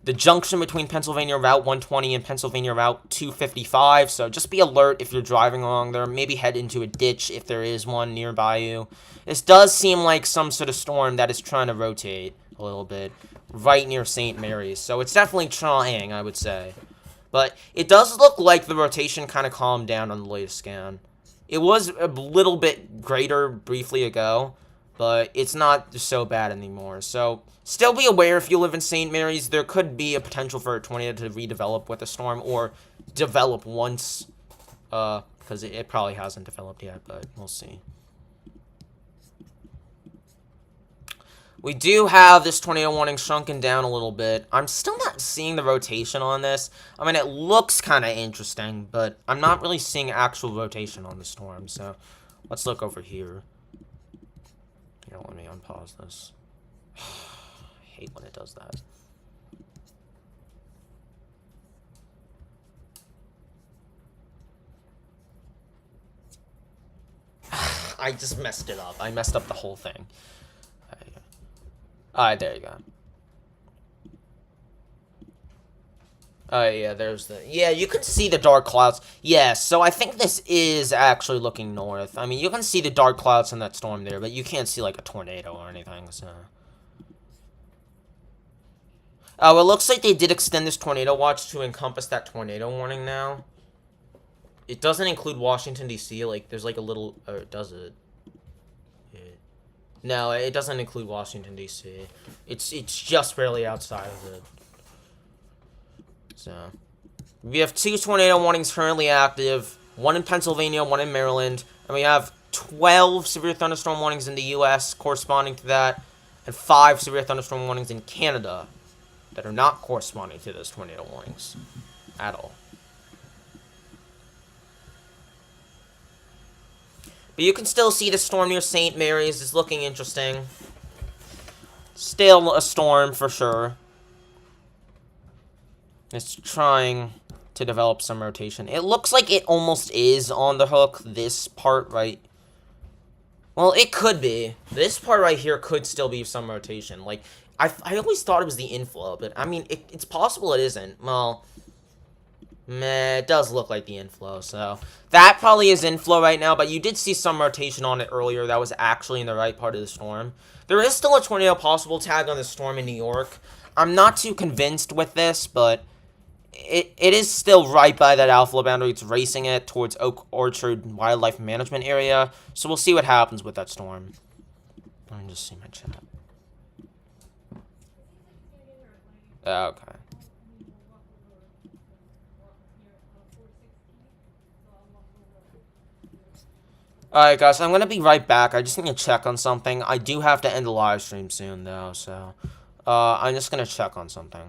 The junction between Pennsylvania Route 120 and Pennsylvania Route 255. So just be alert if you're driving along there. Maybe head into a ditch if there is one nearby you. This does seem like some sort of storm that is trying to rotate a little bit right near St. Mary's. So it's definitely trying, I would say. But it does look like the rotation kind of calmed down on the latest scan. It was a little bit greater briefly ago, but it's not so bad anymore. So still be aware if you live in St. Mary's, there could be a potential for a tornado to redevelop with a storm or develop once, because it probably hasn't developed yet, but we'll see. We do have this tornado warning shrunken down a little bit. I'm still not seeing the rotation on this. I mean, it looks kind of interesting, but I'm not really seeing actual rotation on the storm, so let's look over here. Here, let me unpause this. I hate when it does that. I just messed it up. I messed up the whole thing. Alright, there you go. Yeah, there's the... Yeah, you can see the dark clouds. Yeah, so I think this is actually looking north. I mean, you can see the dark clouds in that storm there, but you can't see, like, a tornado or anything, so... Oh, it looks like they did extend this tornado watch to encompass that tornado warning now. It doesn't include Washington, D.C. Like, there's, like, a little... Or does it? No, it doesn't include Washington, D.C. It's just barely outside of it. So, we have 2 tornado warnings currently active. One in Pennsylvania, one in Maryland. And we have 12 severe thunderstorm warnings in the U.S. corresponding to that. And 5 severe thunderstorm warnings in Canada that are not corresponding to those tornado warnings at all. But you can still see the storm near St. Mary's is looking interesting. Still a storm, for sure. It's trying to develop some rotation. It looks like it almost is on the hook, this part right... Well, it could be. This part right here could still be some rotation. Like, I always thought it was the inflow, but, I mean, it's possible it isn't. Well... Meh, it does look like the inflow, so that probably is inflow right now, but you did see some rotation on it earlier. That was actually in the right part of the storm. There is still a tornado possible tag on the storm in New York. I'm not too convinced with this, but it is still right by that alpha boundary. It's racing it towards Oak Orchard Wildlife Management Area, so we'll see what happens with that storm. Let me just see my chat. Okay. Alright, guys, I'm gonna be right back. I just need to check on something. I do have to end the live stream soon, though, so... I'm just gonna check on something.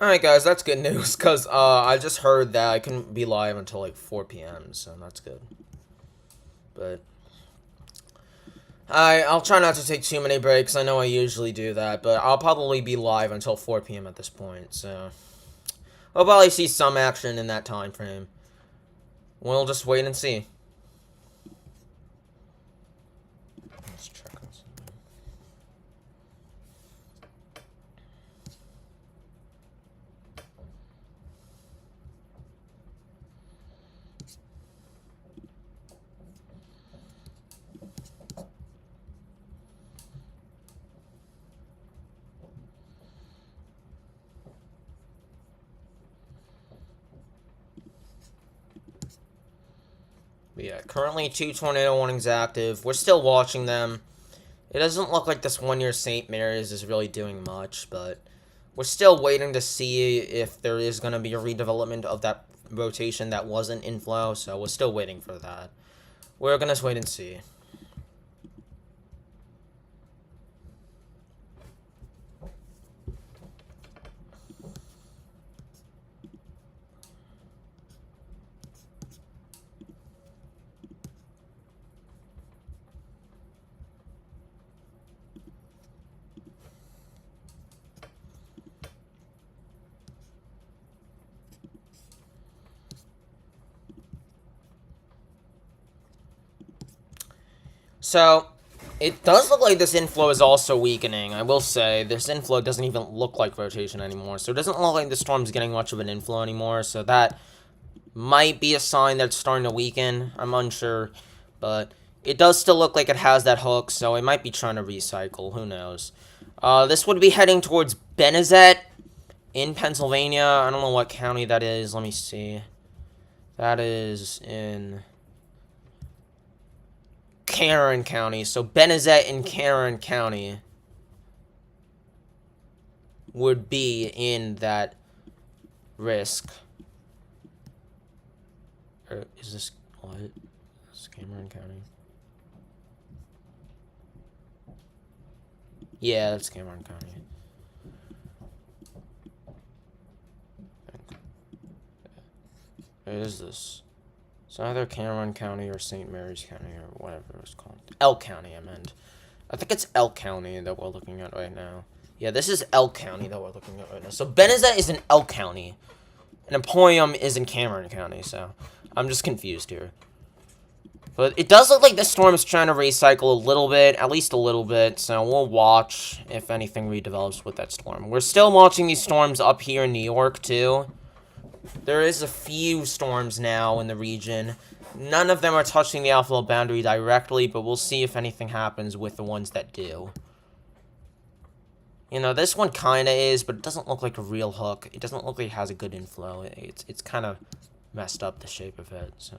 Alright, guys, that's good news, because I just heard that I couldn't be live until, like, 4 p.m., so that's good. But... I'll try not to take too many breaks. I know I usually do that, but I'll probably be live until 4 p.m. at this point, so... We'll probably see some action in that time frame. We'll just wait and see. Let's check on something. But yeah, currently 2 tornado warnings active. We're still watching them. It doesn't look like this 1 year St. Mary's is really doing much, but we're still waiting to see if there is going to be a redevelopment of that rotation that wasn't inflow, so we're still waiting for that. We're going to wait and see. So, it does look like this inflow is also weakening. I will say, this inflow doesn't even look like rotation anymore. So it doesn't look like the storm's getting much of an inflow anymore. So that might be a sign that it's starting to weaken. I'm unsure. But it does still look like it has that hook. So it might be trying to recycle. Who knows? This would be heading towards Benezet in Pennsylvania. I don't know what county that is. Let me see. That is in... Karen County. So Benezet in Karen County would be in that risk. Or is this what? This is Cameron County. Yeah, that's Cameron County. What is this? It's either Cameron County or St. Mary's County or whatever it was called. Elk County, I meant. I think it's Elk County that we're looking at right now. Yeah, this is Elk County that we're looking at right now. So Benezet is in Elk County. And Emporium is in Cameron County, so I'm just confused here. But it does look like this storm is trying to recycle a little bit, at least a little bit, so we'll watch if anything redevelops with that storm. We're still watching these storms up here in New York, too. There is a few storms now in the region. None of them are touching the outflow boundary directly, but we'll see if anything happens with the ones that do. You know, this one kind of is, but it doesn't look like a real hook. It doesn't look like it has a good inflow. It's kind of messed up, the shape of it, so...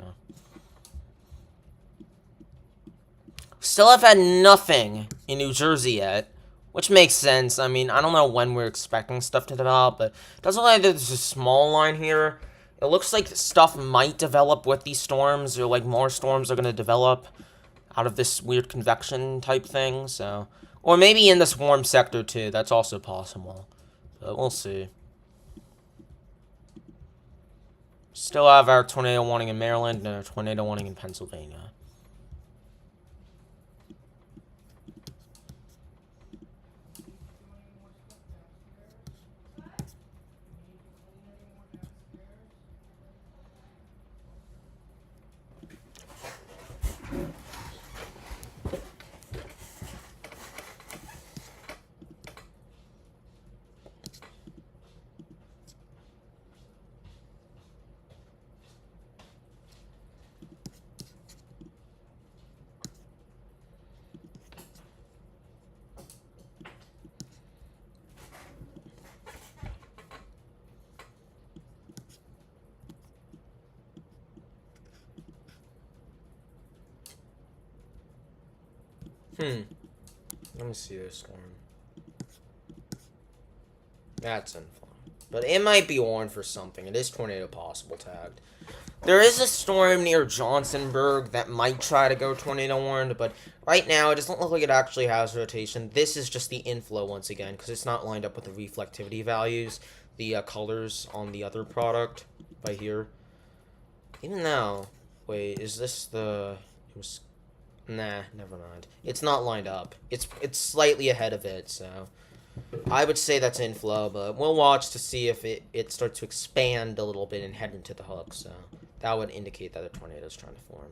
Still have had nothing in New Jersey yet, which makes sense. I mean, I don't know when we're expecting stuff to develop, but it doesn't look like there's a small line here. It looks like stuff might develop with these storms, or like more storms are going to develop out of this weird convection type thing, so... Or maybe in this warm sector too, that's also possible. But we'll see. Still have our tornado warning in Maryland and our tornado warning in Pennsylvania. Let me see this storm. That's inflow. But it might be on for something. It is tornado possible tagged. There is a storm near Johnsonburg that might try to go tornado warned, but right now it doesn't look like it actually has rotation. This is just the inflow once again, because it's not lined up with the reflectivity values, the colors on the other product right here. Even now, wait, is this the... It was... Nah, never mind. It's not lined up. It's slightly ahead of it, so... I would say that's inflow, but we'll watch to see if it starts to expand a little bit and head into the hook, so... That would indicate that a tornado is trying to form.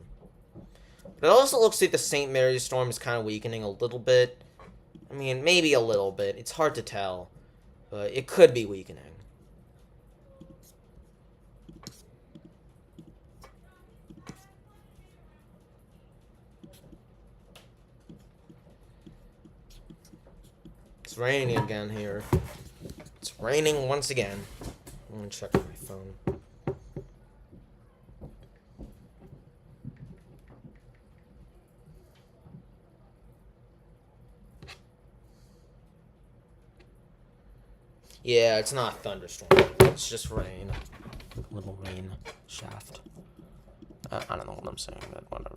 But it also looks like the St. Mary's storm is kind of weakening a little bit. I mean, maybe a little bit. It's hard to tell. But it could be weakening. It's raining again here. It's raining once again. I'm gonna check my phone. Yeah, it's not thunderstorm. It's just rain. A little rain shaft. I don't know what I'm saying, but whatever.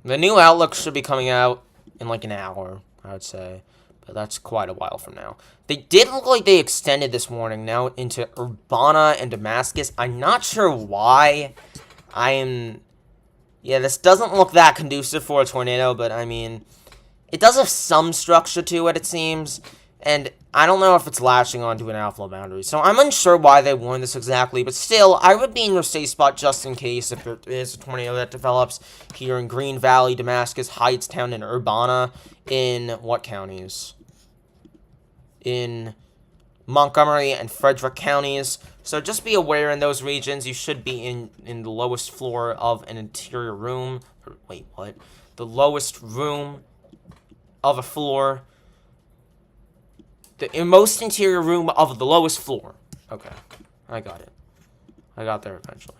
The new Outlook should be coming out in like an hour, I would say. But that's quite a while from now. They did look like they extended this warning now into Urbana and Damascus. I'm not sure why. Yeah, this doesn't look that conducive for a tornado, but I mean... It does have some structure to it, it seems, and I don't know if it's latching onto an outflow boundary, so I'm unsure why they warned this exactly, but still, I would be in your safe spot just in case if there is a tornado that develops here in Green Valley, Damascus, Hightstown, and Urbana, in what counties? In Montgomery and Frederick counties, so just be aware in those regions, you should be in the lowest floor of an interior room, wait, what? The lowest room of a floor. The most interior room of the lowest floor. Okay. I got it. I got there eventually.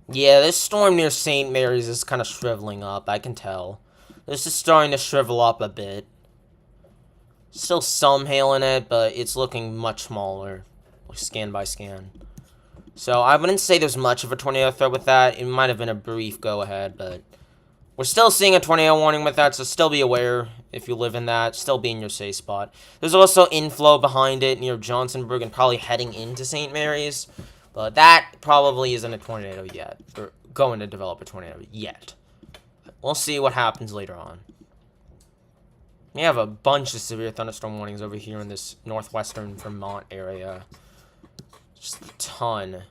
Yeah, this storm near St. Mary's is kind of shriveling up, I can tell. This is starting to shrivel up a bit. Still some hail in it, but it's looking much smaller, scan by scan. So I wouldn't say there's much of a tornado threat with that. It might have been a brief go-ahead, but we're still seeing a tornado warning with that, so still be aware if you live in that. Still be in your safe spot. There's also inflow behind it near Johnsonburg and probably heading into St. Mary's, but that probably isn't a tornado yet, or going to develop a tornado yet. We'll see what happens later on. We have a bunch of severe thunderstorm warnings over here in this northwestern Vermont area. Just a ton.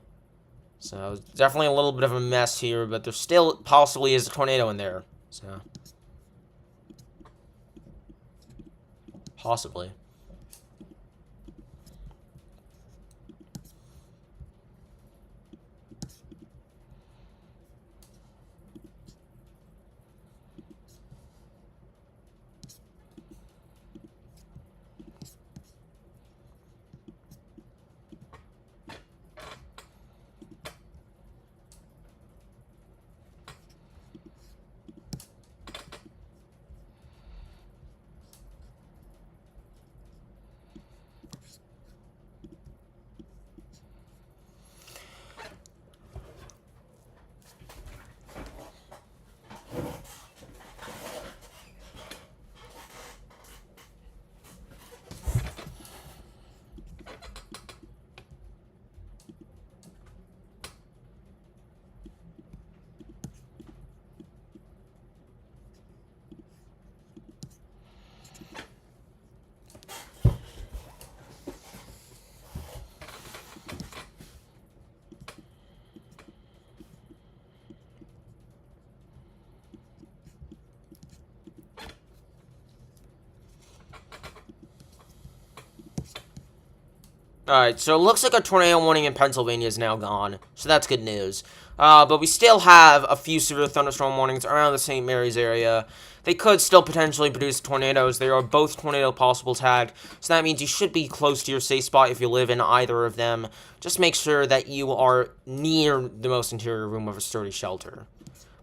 So, definitely a little bit of a mess here, but there still possibly is a tornado in there. So, possibly. Alright, so it looks like our tornado warning in Pennsylvania is now gone, so that's good news. But we still have a few severe thunderstorm warnings around the St. Mary's area. They could still potentially produce tornadoes. They are both tornado possible tagged, so that means you should be close to your safe spot if you live in either of them. Just make sure that you are near the most interior room of a sturdy shelter.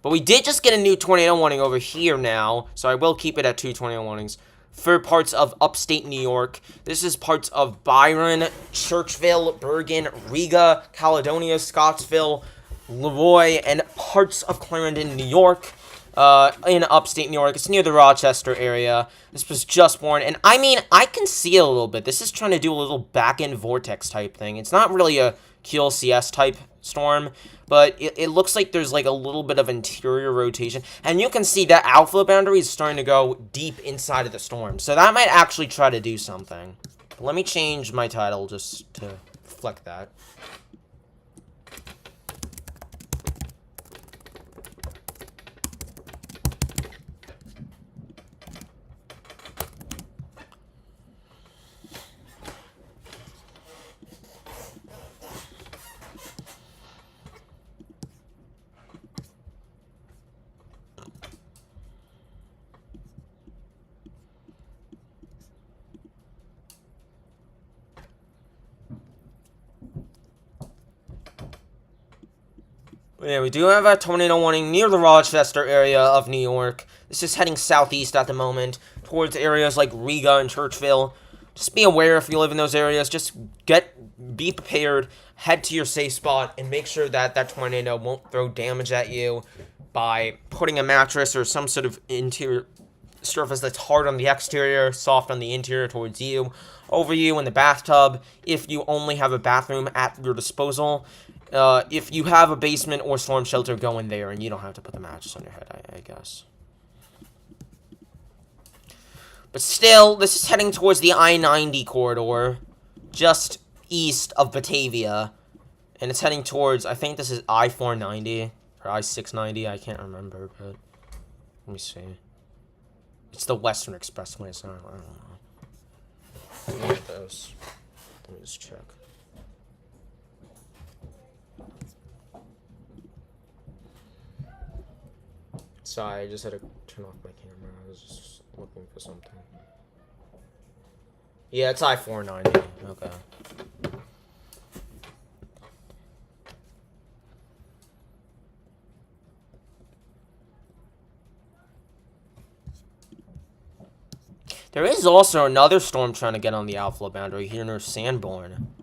But we did just get a new tornado warning over here now, so I will keep it at 2 tornado warnings. For parts of upstate New York. This is parts of Byron, Churchville, Bergen, Riga, Caledonia, Scottsville, Leroy, and parts of Clarendon, New York. In upstate New York. It's near the Rochester area. This was just born, and I mean, I can see it a little bit. This is trying to do a little back-end vortex type thing. It's not really a QLCS type storm, but it looks like there's like a little bit of interior rotation, and you can see that outflow boundary is starting to go deep inside of the storm, so that might actually try to do something. But let me change my title just to reflect that. Yeah, we do have a tornado warning near the Rochester area of New York. This is heading southeast at the moment, towards areas like Riga and Churchville. Just be aware if you live in those areas. Just be prepared, head to your safe spot, and make sure that that tornado won't throw damage at you by putting a mattress or some sort of interior surface that's hard on the exterior, soft on the interior towards you, over you in the bathtub, if you only have a bathroom at your disposal. If you have a basement or storm shelter, go in there, and you don't have to put the mattress on your head, I guess. But still, this is heading towards the I-90 corridor, just east of Batavia. And it's heading towards, I think this is I-490, or I-690, I can't remember, but let me see. It's the Western Expressway, so I don't know. Let me get those. Let me just check. Sorry, I just had to turn off my camera. I was just looking for something. Yeah, it's I-490. Okay. There is also another storm trying to get on the outflow boundary here near Sanborn.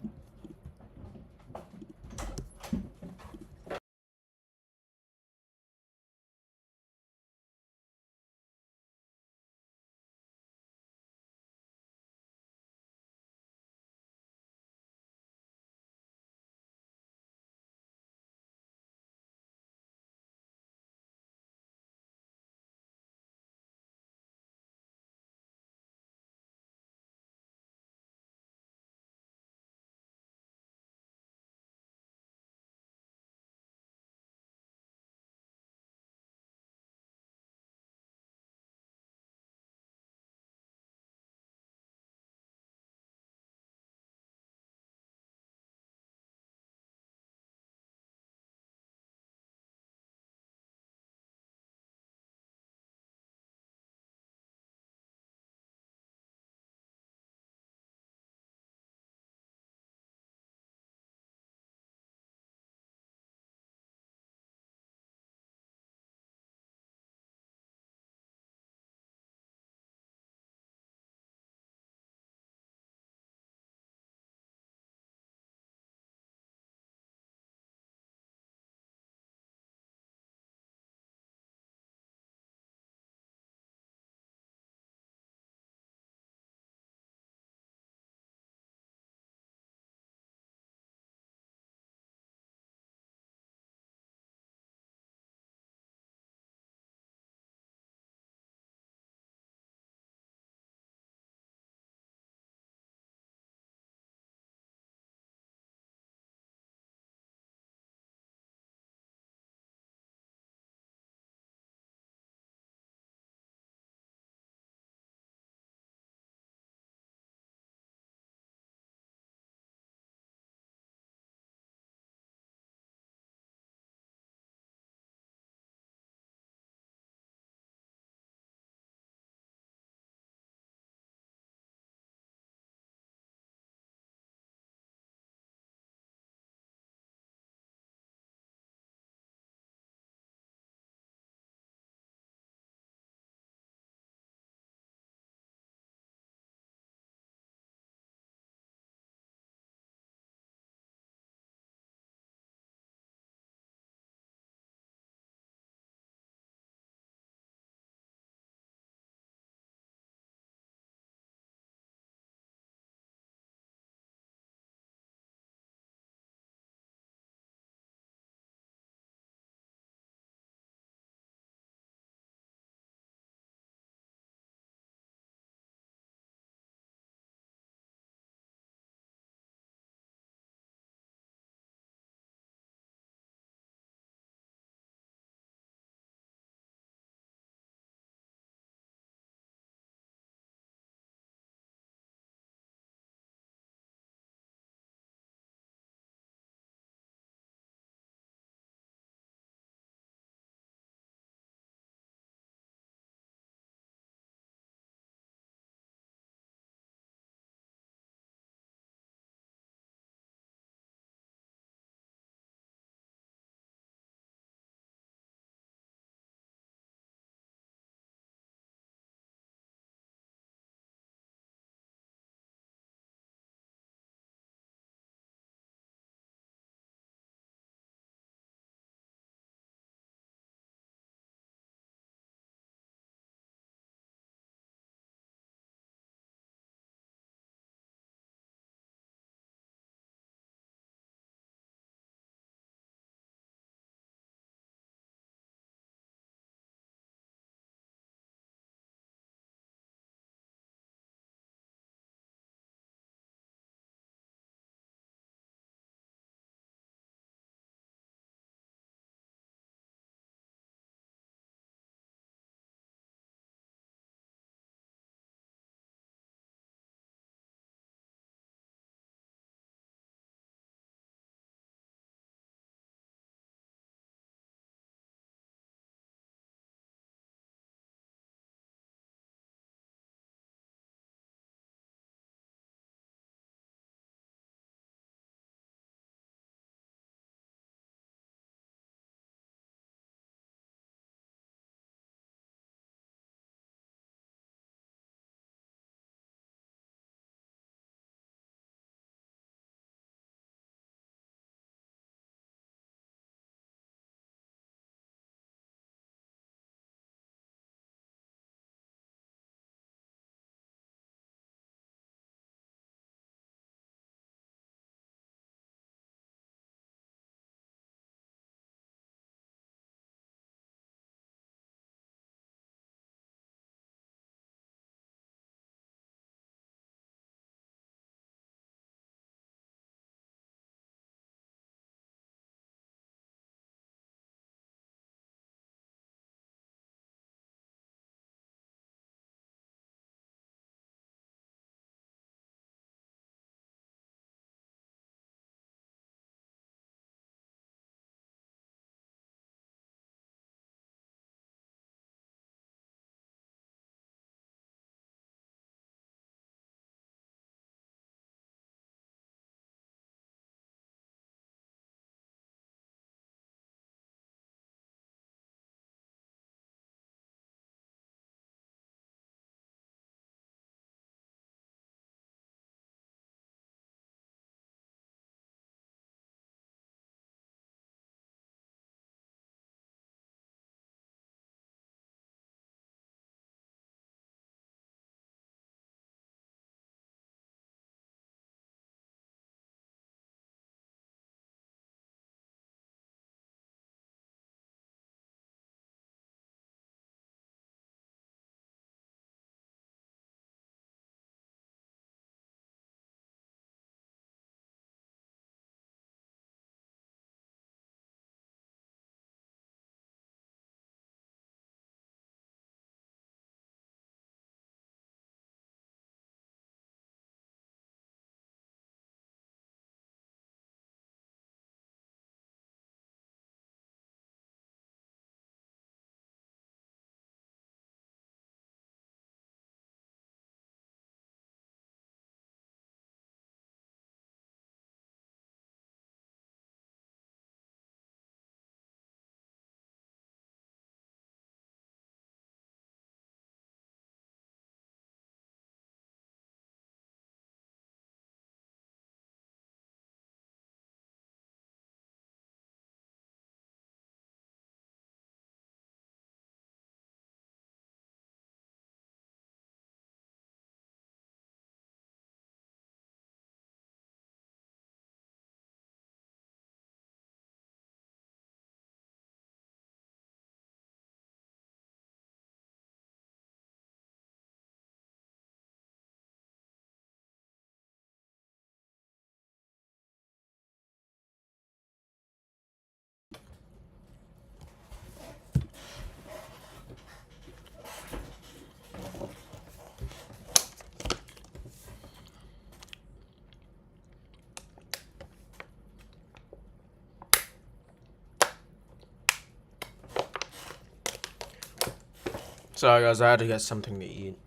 Sorry guys, I had to get something to eat.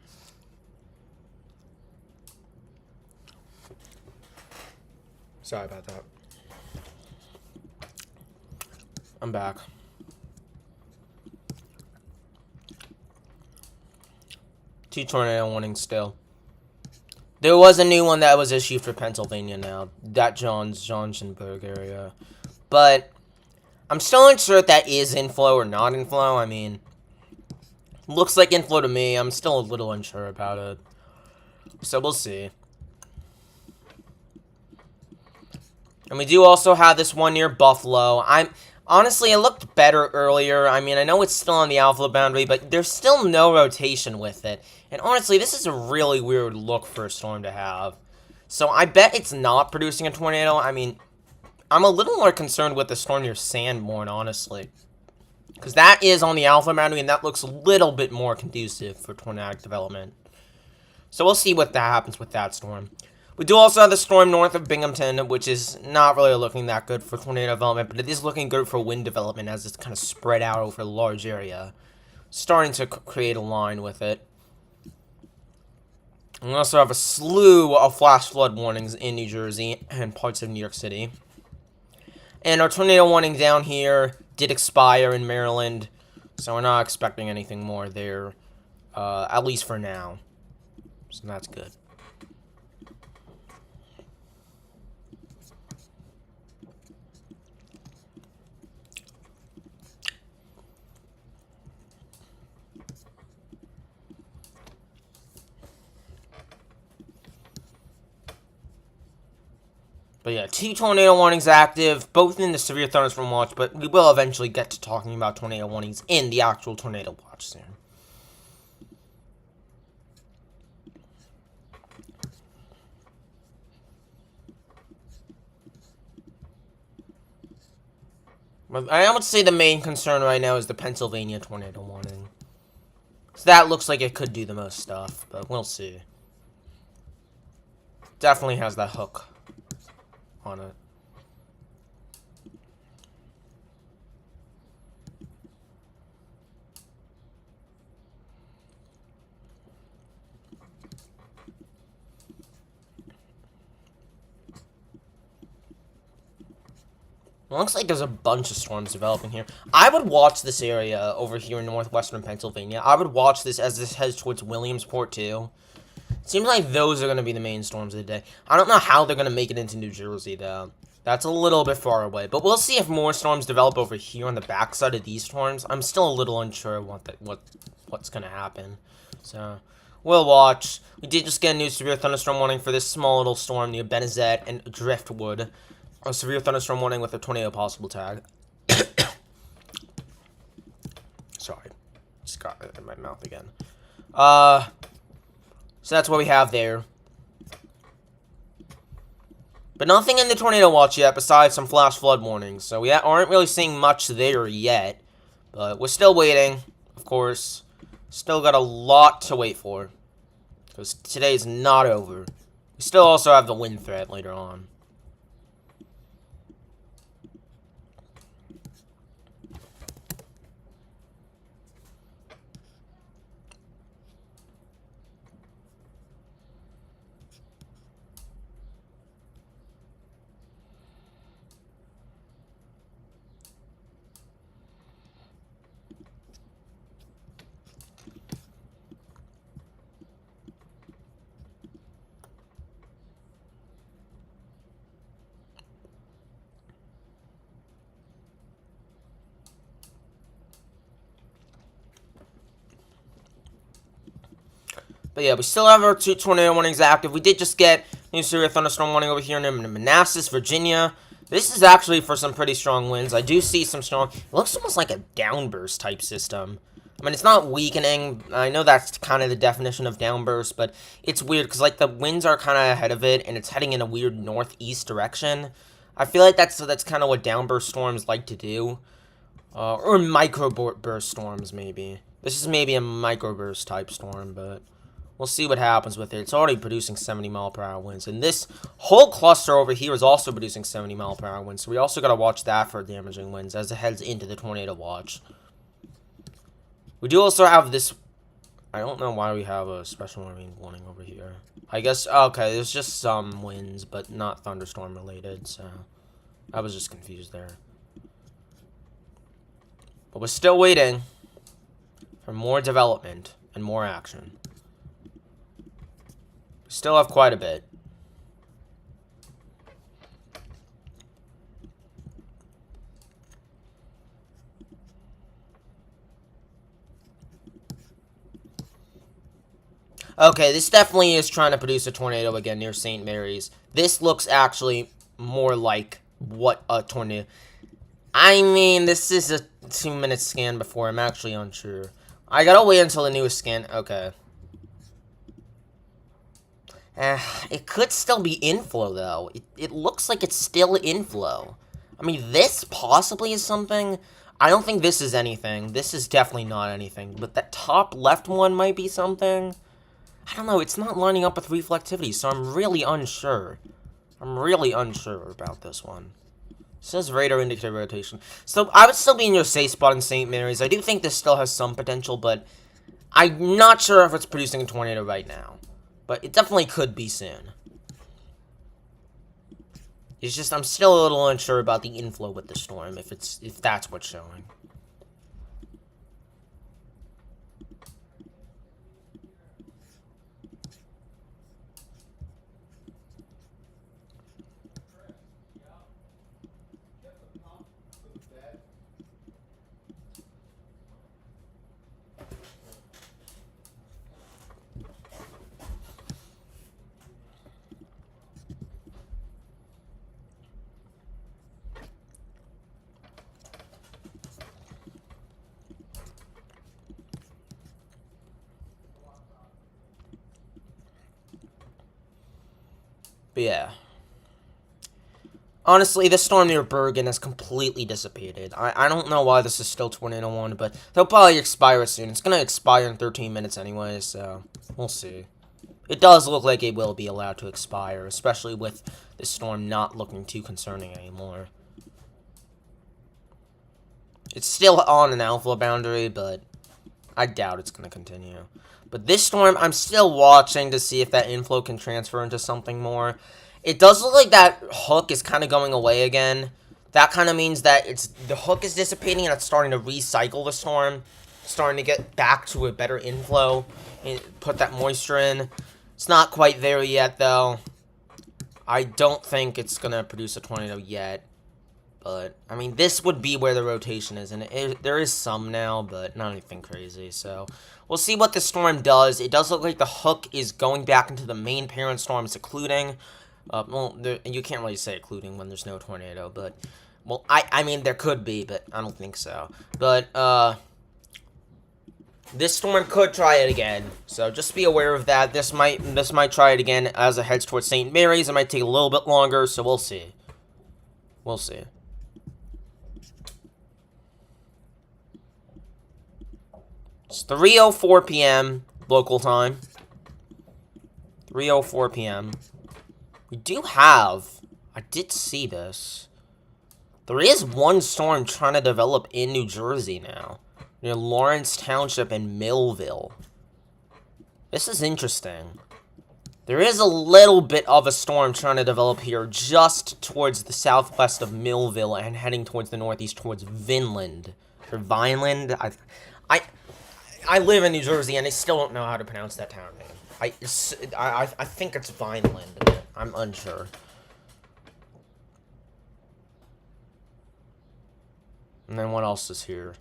Sorry about that. I'm back. Two tornado warnings still. There was a new one that was issued for Pennsylvania now. That Johnsonburg area. But I'm still unsure if that is inflow or not inflow. I mean, looks like inflow to me. I'm still a little unsure about it. So we'll see. And we do also have this one near Buffalo. Honestly, it looked better earlier. I mean, I know it's still on the alpha boundary, but there's still no rotation with it. And honestly, this is a really weird look for a storm to have. So I bet it's not producing a tornado. I mean, I'm a little more concerned with the storm near Sanborn, honestly. Because that is on the alpha boundary, and that looks a little bit more conducive for tornadic development. So we'll see what that happens with that storm. We do also have the storm north of Binghamton, which is not really looking that good for tornado development, but it is looking good for wind development as it's kind of spread out over a large area. Starting to create a line with it. And we also have a slew of flash flood warnings in New Jersey and parts of New York City. And our tornado warning down here did expire in Maryland, so we're not expecting anything more there, at least for now. So that's good. But yeah, 2 tornado warnings active, both in the severe thunderstorm watch, but we will eventually get to talking about tornado warnings in the actual tornado watch soon. But I would say the main concern right now is the Pennsylvania tornado warning. So that looks like it could do the most stuff, but we'll see. Definitely has that hook on it. It looks like there's a bunch of storms developing here. I would watch this area over here in northwestern Pennsylvania. I would watch this as this heads towards Williamsport, too. It seems like those are going to be the main storms of the day. I don't know how they're going to make it into New Jersey, though. That's a little bit far away. But we'll see if more storms develop over here on the backside of these storms. I'm still a little unsure what's going to happen. So, we'll watch. We did just get a new severe thunderstorm warning for this small little storm near Benezet and Driftwood. A severe thunderstorm warning with a tornado possible tag. Sorry. Just got it in my mouth again. So that's what we have there. But nothing in the tornado watch yet besides some flash flood warnings. So we aren't really seeing much there yet. But we're still waiting, of course. Still got a lot to wait for. Because today's not over. We still also have the wind threat later on. But yeah, we still have our 2 tornado warnings active. We did just get new severe thunderstorm warning over here in Manassas, Virginia. This is actually for some pretty strong winds. I do see some strong... It looks almost like a downburst type system. I mean, it's not weakening. I know that's kind of the definition of downburst, but it's weird because, like, the winds are kind of ahead of it, and it's heading in a weird northeast direction. I feel like that's kind of what downburst storms like to do. Or microburst storms, maybe. This is maybe a microburst type storm, but... We'll see what happens with it. It's already producing 70-mile-per-hour winds. And this whole cluster over here is also producing 70-mile-per-hour winds. So we also got to watch that for damaging winds as it heads into the tornado watch. We do also have this I don't know why we have a special marine warning over here. I guess, okay, there's just some winds, but not thunderstorm related, so I was just confused there. But we're still waiting for more development and more action. We still have quite a bit. Okay, this definitely is trying to produce a tornado again near St. Mary's. This looks actually more like what a tornado... I mean, this is a 2-minute scan before. I'm actually unsure. I gotta wait until the newest scan. Okay. It could still be inflow, though. It looks like it's still inflow. I mean, this possibly is something... I don't think this is anything. This is definitely not anything. But that top left one might be something. I don't know, it's not lining up with reflectivity, so I'm really unsure. I'm really unsure about this one. It says radar indicator rotation. So, I would still be in your safe spot in St. Mary's. I do think this still has some potential, but I'm not sure if it's producing a tornado right now. But it definitely could be soon. It's just, I'm still a little unsure about the inflow with the storm, if that's what's showing. But yeah. Honestly, the storm near Bergen has completely dissipated. I don't know why this is still Tornado 1, but they'll probably expire soon. It's gonna expire in 13 minutes anyway, so we'll see. It does look like it will be allowed to expire, especially with this storm not looking too concerning anymore. It's still on an alpha boundary, but I doubt it's gonna continue. But this storm, I'm still watching to see if that inflow can transfer into something more. It does look like that hook is kind of going away again. That kind of means that the hook is dissipating and it's starting to recycle the storm. Starting to get back to a better inflow. And put that moisture in. It's not quite there yet, though. I don't think it's going to produce a tornado yet. But, I mean, this would be where the rotation is. And there is some now, but not anything crazy. So, we'll see what the storm does. It does look like the hook is going back into the main parent storm, secluding. Well, you can't really say occluding when there's no tornado, but... Well, I mean, there could be, but I don't think so. But, this storm could try it again. So, just be aware of that. This might try it again as it heads towards St. Mary's. It might take a little bit longer, so we'll see. We'll see. It's 3:04 p.m. local time. 3:04 p.m. We do have... I did see this. There is one storm trying to develop in New Jersey now. Near Lawrence Township and Millville. This is interesting. There is a little bit of a storm trying to develop here just towards the southwest of Millville and heading towards the northeast towards Vinland. Or Vineland? I live in New Jersey and I still don't know how to pronounce that town name. I think it's Vineland, but I'm unsure. And then what else is here?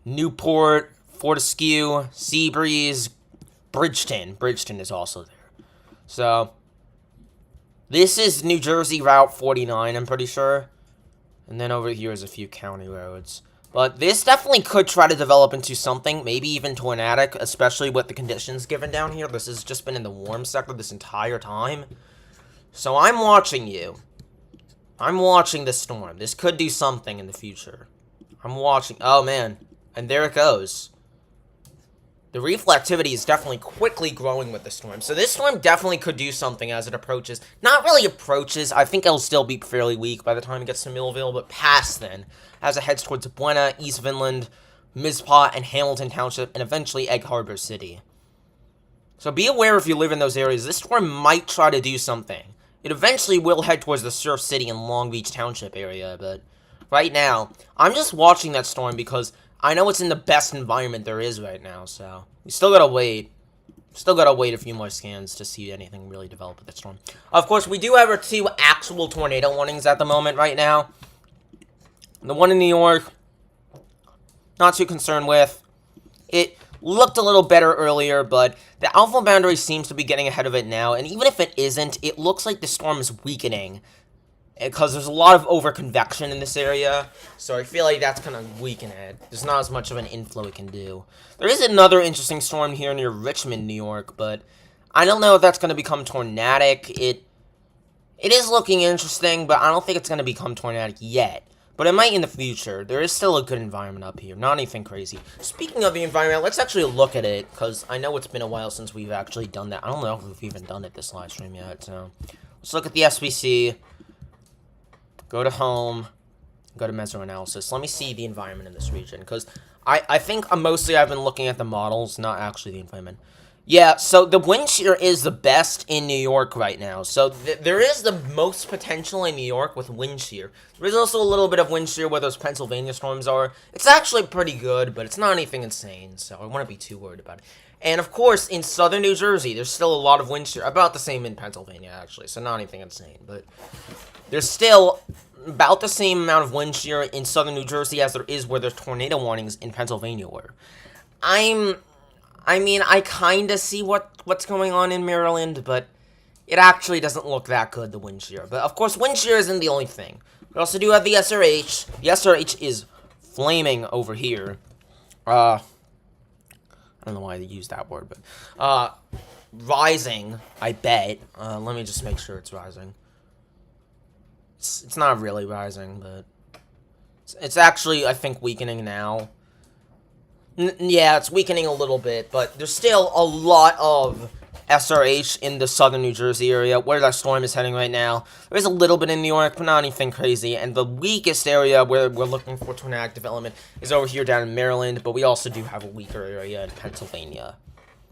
Newport, Fortescue, Seabreeze, Bridgeton. Bridgeton is also there. So, this is New Jersey Route 49, I'm pretty sure. And then over here is a few county roads. But this definitely could try to develop into something, maybe even tornadic, especially with the conditions given down here. This has just been in the warm sector this entire time. So I'm watching you. I'm watching this storm. This could do something in the future. I'm watching. Oh, man. And there it goes. The reflectivity is definitely quickly growing with the storm. So this storm definitely could do something as it approaches. Not really approaches. I think it'll still be fairly weak by the time it gets to Millville. But past then, as it heads towards Buena, East Vinland, Mizpah, and Hamilton Township, and eventually Egg Harbor City. So be aware if you live in those areas, this storm might try to do something. It eventually will head towards the Surf City and Long Beach Township area, but right now, I'm just watching that storm because I know it's in the best environment there is right now, so we still gotta wait. Still gotta wait a few more scans to see anything really develop with that storm. Of course, we do have our 2 actual tornado warnings at the moment right now. The one in New York, not too concerned with. It looked a little better earlier, but the alpha boundary seems to be getting ahead of it now, and even if it isn't, it looks like the storm is weakening, because there's a lot of over-convection in this area, so I feel like that's gonna weaken it. There's not as much of an inflow it can do. There is another interesting storm here near Richmond, New York, but I don't know if that's gonna become tornadic. It is looking interesting, but I don't think it's gonna become tornadic yet. But it might in the future. There is still a good environment up here. Not anything crazy. Speaking of the environment, let's actually look at it. Because I know it's been a while since we've actually done that. I don't know if we've even done it this live stream yet. So let's look at the SBC. Go to home. Go to Meso Analysis. Let me see the environment in this region. Because I think mostly I've been looking at the models, not actually the environment. Yeah, so the wind shear is the best in New York right now. So there is the most potential in New York with wind shear. There is also a little bit of wind shear where those Pennsylvania storms are. It's actually pretty good, but it's not anything insane, so I wouldn't be too worried about it. And of course, in southern New Jersey, there's still a lot of wind shear. About the same in Pennsylvania, actually, so not anything insane. But there's still about the same amount of wind shear in southern New Jersey as there is where there's tornado warnings in Pennsylvania were. I mean, I kind of see what's going on in Maryland, but it actually doesn't look that good, the wind shear. But, of course, wind shear isn't the only thing. We also do have the SRH. The SRH is flaming over here. I don't know why they use that word, but, rising, I bet. Let me just make sure it's rising. It's not really rising, but it's actually, I think, weakening now. Yeah, it's weakening a little bit, but there's still a lot of SRH in the southern New Jersey area, where that storm is heading right now. There's a little bit in New York, but not anything crazy, and the weakest area where we're looking for tornadic development is over here down in Maryland, but we also do have a weaker area in Pennsylvania,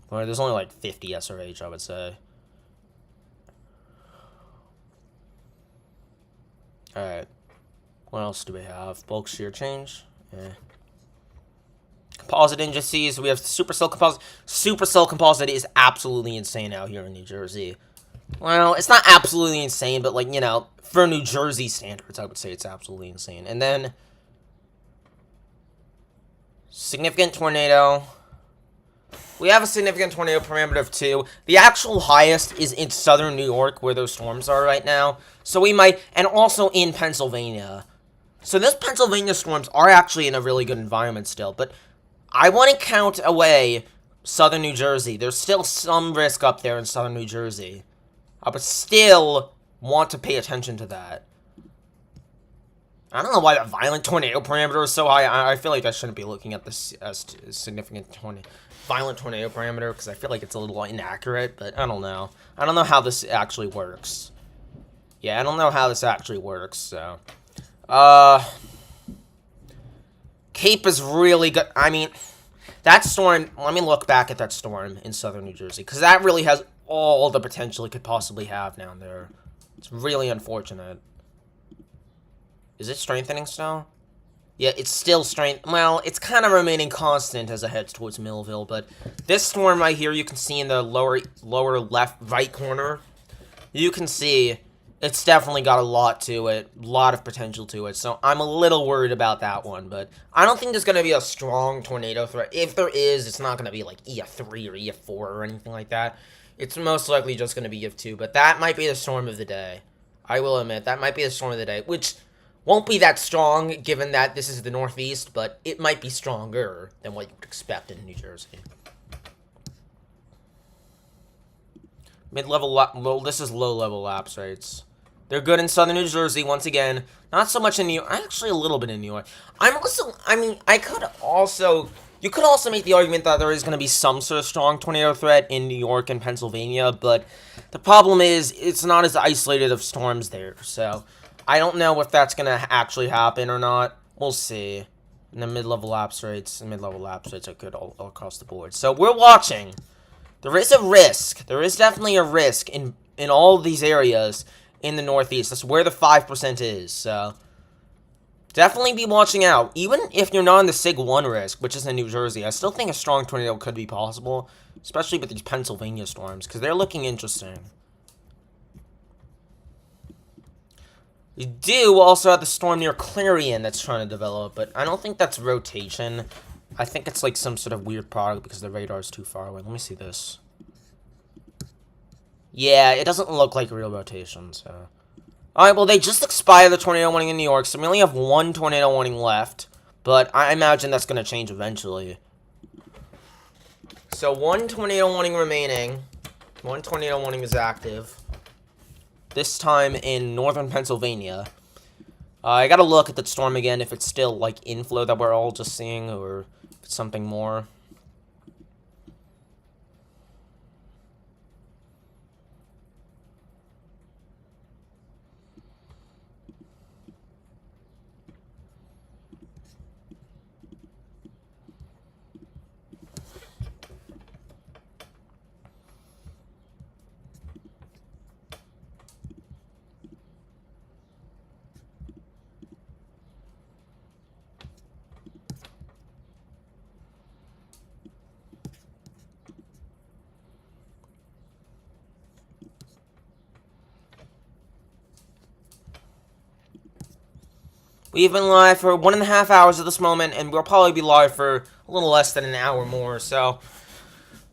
where there's only like 50 SRH, I would say. Alright, what else do we have? Bulk shear change? Yeah. Composite indices, we have supercell composite. Supercell composite is absolutely insane out here in New Jersey. Well, it's not absolutely insane, but, like, you know, for New Jersey standards, I would say it's absolutely insane. And then, significant tornado. We have a significant tornado parameter of 2. The actual highest is in southern New York, where those storms are right now. So we might, and also in Pennsylvania. So those Pennsylvania storms are actually in a really good environment still, but I wouldn't count away southern New Jersey. There's still some risk up there in southern New Jersey. I would still want to pay attention to that. I don't know why the violent tornado parameter is so high. I feel like I shouldn't be looking at this as significant violent tornado parameter, because I feel like it's a little inaccurate, but I don't know. I don't know how this actually works. Yeah, I don't know how this actually works, so. Cape is really good. I mean, that storm, let me look back at that storm in southern New Jersey, because that really has all the potential it could possibly have down there. It's really unfortunate. Is it strengthening still? Yeah, it's still well, it's kind of remaining constant as it heads towards Millville, but this storm right here, you can see in the lower left, right corner, you can see it's definitely got a lot to it, a lot of potential to it, so I'm a little worried about that one, but I don't think there's going to be a strong tornado threat. If there is, it's not going to be like EF3 or EF4 or anything like that. It's most likely just going to be EF2, but that might be the storm of the day. I will admit, that might be the storm of the day, which won't be that strong given that this is the Northeast, but it might be stronger than what you would expect in New Jersey. Mid-level, well, this is low-level lapse rates. They're good in southern New Jersey, once again. Not so much in New York. Actually, a little bit in New York. You could also make the argument that there is going to be some sort of strong tornado threat in New York and Pennsylvania, but the problem is it's not as isolated of storms there, so I don't know if that's going to actually happen or not. We'll see. And then mid-level lapse rates are good all across the board. So we're watching. There is a risk. There is definitely a risk in all of these areas in the Northeast. That's where the 5% is. So definitely be watching out. Even if you're not in the Sig 1 risk, which is in New Jersey, I still think a strong tornado could be possible, especially with these Pennsylvania storms, because they're looking interesting. We do also have the storm near Clarion that's trying to develop, but I don't think that's rotation. I think it's like some sort of weird product because the radar is too far away. Let me see this. Yeah, it doesn't look like real rotation, so. Alright, well, they just expired the tornado warning in New York, so we only have one tornado warning left. But I imagine that's going to change eventually. So, one tornado warning remaining. One tornado warning is active. This time in northern Pennsylvania. I gotta look at the storm again if it's still, like, inflow that we're all just seeing, or if it's something more. We've been live for 1.5 hours at this moment, and we'll probably be live for a little less than an hour more, so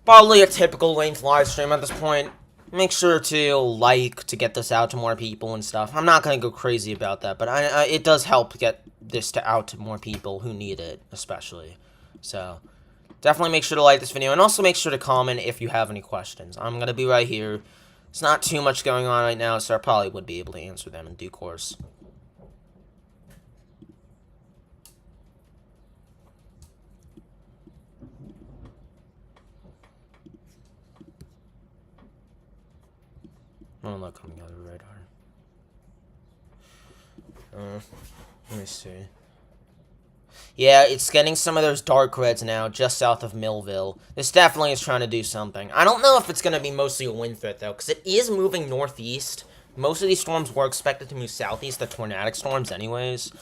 probably a typical length live stream at this point. Make sure to get this out to more people and stuff. I'm not going to go crazy about that, but it does help get this out to more people who need it, especially. So, definitely make sure to like this video, and also make sure to comment if you have any questions. I'm going to be right here. There's not too much going on right now, so I probably would be able to answer them in due course. Oh, not coming out of the radar. Let me see. Yeah, it's getting some of those dark reds now, just south of Millville. This definitely is trying to do something. I don't know if it's going to be mostly a wind threat, though, because it is moving northeast. Most of these storms were expected to move southeast, the tornadic storms anyways.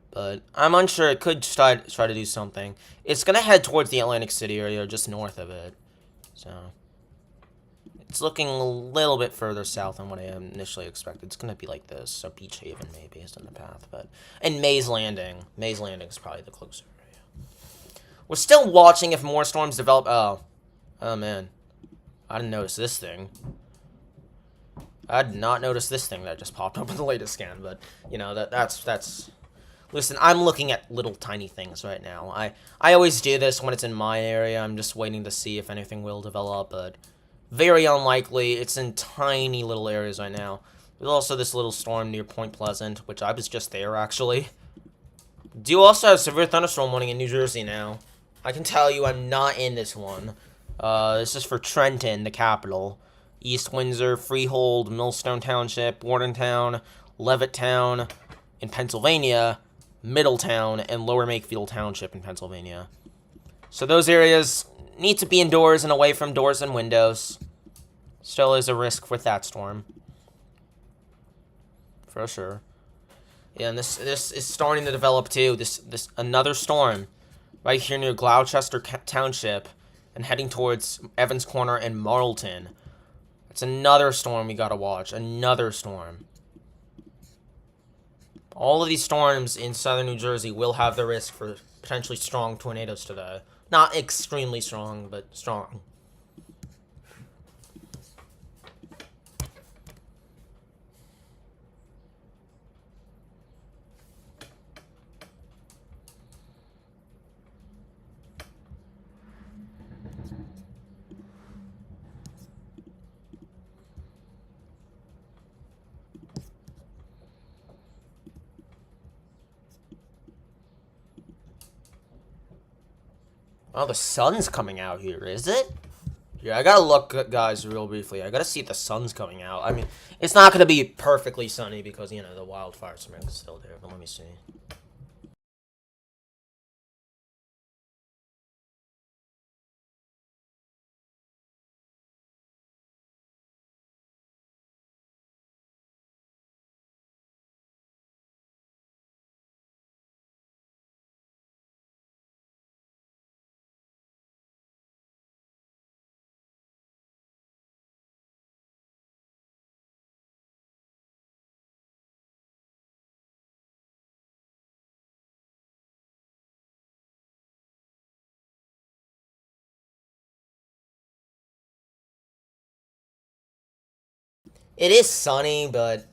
But I'm unsure. It could try to do something. It's going to head towards the Atlantic City area, or just north of it. So it's looking a little bit further south than what I initially expected. It's going to be like this. So Beach Haven maybe is in the path. And Mays Landing. Mays Landing is probably the closer area. We're still watching if more storms develop. Oh, man. I didn't notice this thing. I did not notice this thing that just popped up in the latest scan. But, you know, that's... Listen, I'm looking at little tiny things right now. I always do this when it's in my area. I'm just waiting to see if anything will develop, but very unlikely. It's in tiny little areas right now. There's also this little storm near Point Pleasant, which I was just there, actually. Do also have severe thunderstorm warning in New Jersey now. I can tell you I'm not in this one. This is for Trenton, the capital. East Windsor, Freehold, Millstone Township, Bordentown, Levittown in Pennsylvania, Middletown, and Lower Makefield Township in Pennsylvania. So those areas need to be indoors and away from doors and windows. Still is a risk with that storm. For sure. Yeah, and this is starting to develop too. This another storm right here near Gloucester Township and heading towards Evans Corner and Marlton. It's another storm we gotta watch. Another storm. All of these storms in southern New Jersey will have the risk for potentially strong tornadoes today. Not extremely strong, but strong. Oh, the sun's coming out here, is it? Yeah, I gotta look, guys, real briefly. I gotta see if the sun's coming out. I mean, it's not gonna be perfectly sunny because, you know, the wildfire smoke is still there, but let me see. It is sunny, but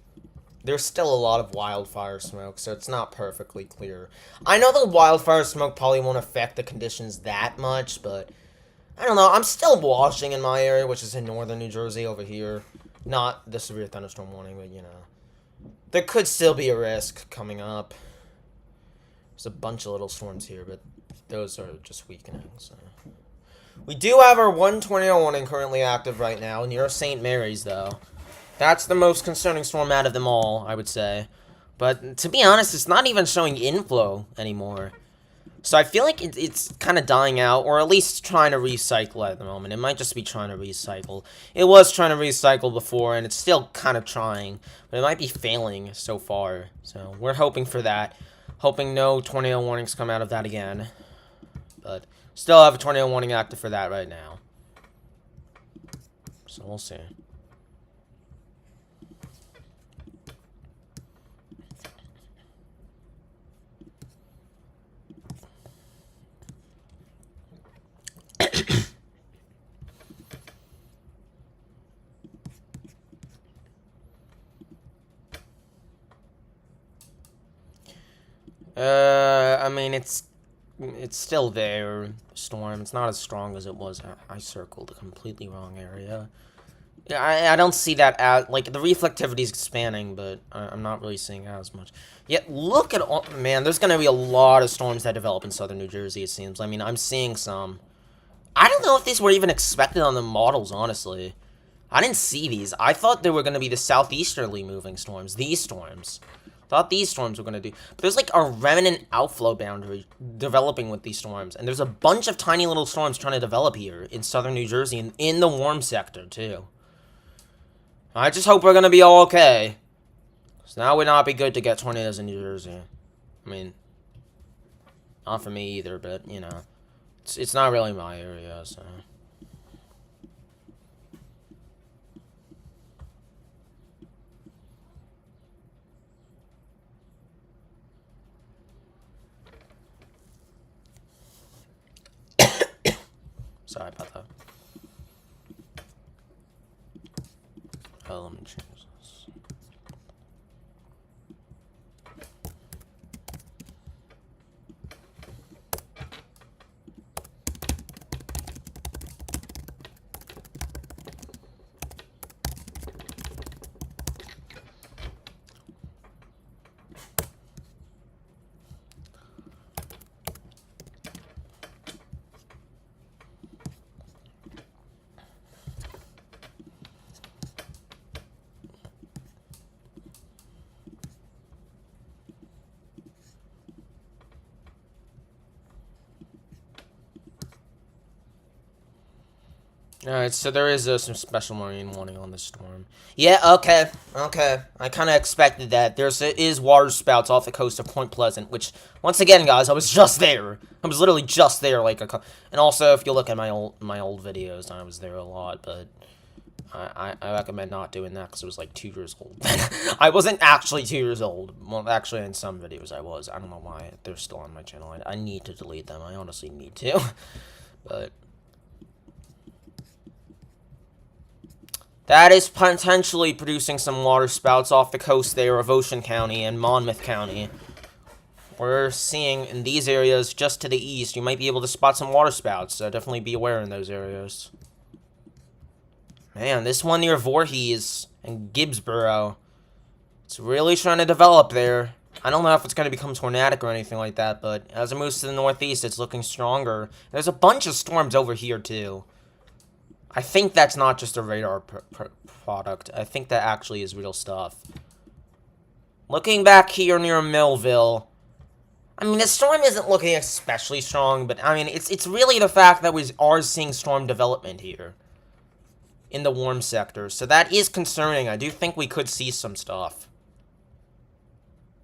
there's still a lot of wildfire smoke, so it's not perfectly clear. I know the wildfire smoke probably won't affect the conditions that much, but I don't know. I'm still washing in my area, which is in northern New Jersey over here. Not the severe thunderstorm warning, but, you know. There could still be a risk coming up. There's a bunch of little storms here, but those are just weakening, so. We do have our one tornado warning currently active right now near St. Mary's, though. That's the most concerning storm out of them all, I would say. But to be honest, it's not even showing inflow anymore. So I feel like it's kind of dying out, or at least trying to recycle at the moment. It might just be trying to recycle. It was trying to recycle before, and it's still kind of trying. But it might be failing so far. So we're hoping for that. Hoping no tornado warnings come out of that again. But still have a tornado warning active for that right now. So we'll see. I mean, it's still there, storm. It's not as strong as it was. I circled a completely wrong area. Yeah, I don't see that as, like, the reflectivity is expanding, but I'm not really seeing as much. Yet, look at all, man, there's gonna be a lot of storms that develop in southern New Jersey, it seems. I mean, I'm seeing some. I don't know if these were even expected on the models, honestly. I didn't see these. I thought they were gonna be the southeasterly moving storms, these storms. Thought these storms were going to do. But there's like a remnant outflow boundary developing with these storms. And there's a bunch of tiny little storms trying to develop here in southern New Jersey and in the warm sector, too. I just hope we're going to be all okay. So now it would not be good to get tornadoes in New Jersey. I mean, not for me either, but, you know. It's not really my area, so. Sorry about that. Oh, let me change this. Alright, so there is some special marine warning on this storm. Yeah, okay. I kind of expected that. There is water spouts off the coast of Point Pleasant, which, once again, guys, I was just there. I was literally just there, like, and also, if you look at my old videos, I was there a lot, but I recommend not doing that, because it was, like, 2 years old. I wasn't actually 2 years old. Well, actually, in some videos I was. I don't know why. They're still on my channel. I need to delete them. I honestly need to. But that is potentially producing some water spouts off the coast there of Ocean County and Monmouth County. We're seeing in these areas just to the east, you might be able to spot some water spouts, so definitely be aware in those areas. Man, this one near Voorhees and Gibbsboro, it's really trying to develop there. I don't know if it's going to become tornadic or anything like that, but as it moves to the northeast, it's looking stronger. There's a bunch of storms over here, too. I think that's not just a radar product. I think that actually is real stuff. Looking back here near Millville, I mean, the storm isn't looking especially strong, but, I mean, it's really the fact that we are seeing storm development here in the warm sector. So that is concerning. I do think we could see some stuff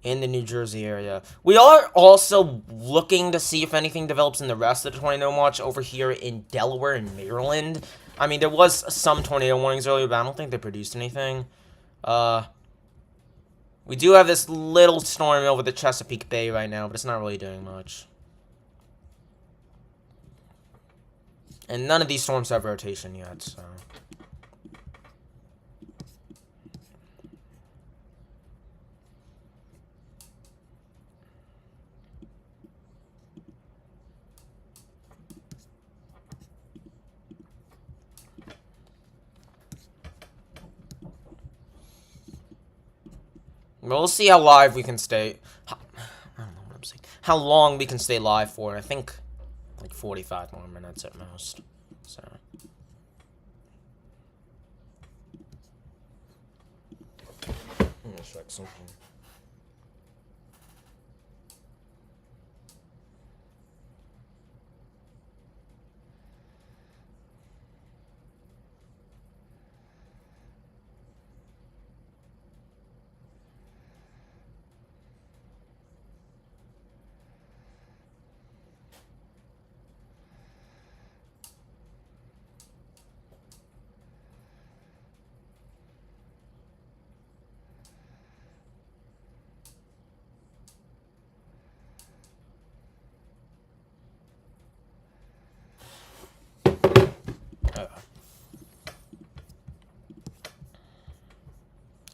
in the New Jersey area. We are also looking to see if anything develops in the rest of the tornado watch over here in Delaware and Maryland. I mean, there was some tornado warnings earlier, but I don't think they produced anything. We do have this little storm over the Chesapeake Bay right now, but it's not really doing much. And none of these storms have rotation yet, so. We'll see how live we can stay. I don't know what I'm saying. How long we can stay live for. I think like 45 more minutes at most. So. I'm gonna check something.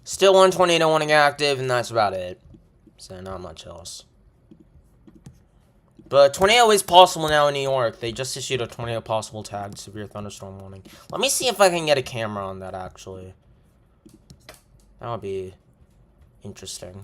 Still one tornado warning active, and that's about it. So not much else. But tornado is possible now in New York. They just issued a tornado possible tagged severe thunderstorm warning. Let me see if I can get a camera on that, actually. That would be interesting.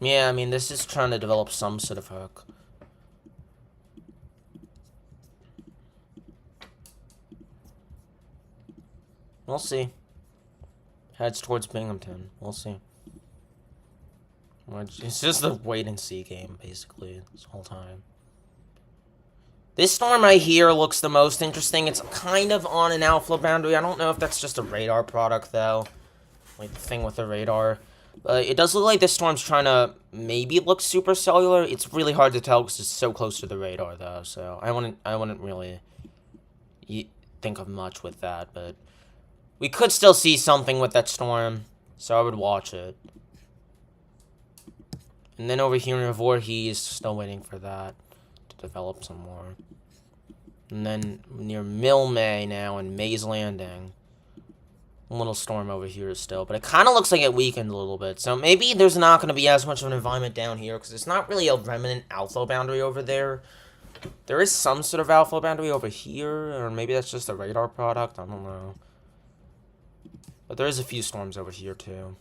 Yeah, I mean, this is trying to develop some sort of hook. We'll see. Heads towards Binghamton. We'll see. It's just a wait-and-see game, basically, this whole time. This storm right here looks the most interesting. It's kind of on an outflow boundary. I don't know if that's just a radar product, though. Like, the thing with the radar. But it does look like this storm's trying to maybe look supercellular. It's really hard to tell because it's so close to the radar, though. So I wouldn't really think of much with that. But we could still see something with that storm. So I would watch it. And then over here in Voorhees, still waiting for that to develop some more. And then near Milmay now and Mays Landing. A little storm over here still, but it kind of looks like it weakened a little bit. So maybe there's not going to be as much of an environment down here because it's not really a remnant outflow boundary over there. There is some sort of outflow boundary over here, or maybe that's just a radar product. I don't know. But there is a few storms over here too.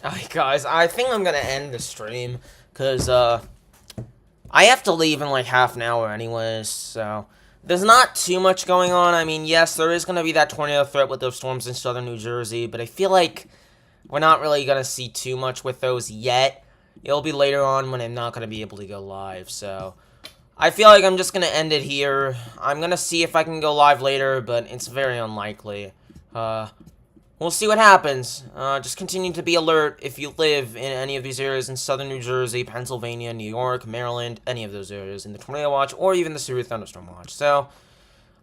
Alright, guys, I think I'm gonna end the stream, because, I have to leave in, like, half an hour anyways, so there's not too much going on. I mean, yes, there is gonna be that tornado threat with those storms in southern New Jersey, but I feel like we're not really gonna see too much with those yet. It'll be later on when I'm not gonna be able to go live, so I feel like I'm just gonna end it here. I'm gonna see if I can go live later, but it's very unlikely. We'll see what happens. Just continue to be alert if you live in any of these areas in southern New Jersey, Pennsylvania, New York, Maryland, any of those areas in the tornado watch, or even the severe thunderstorm watch. So,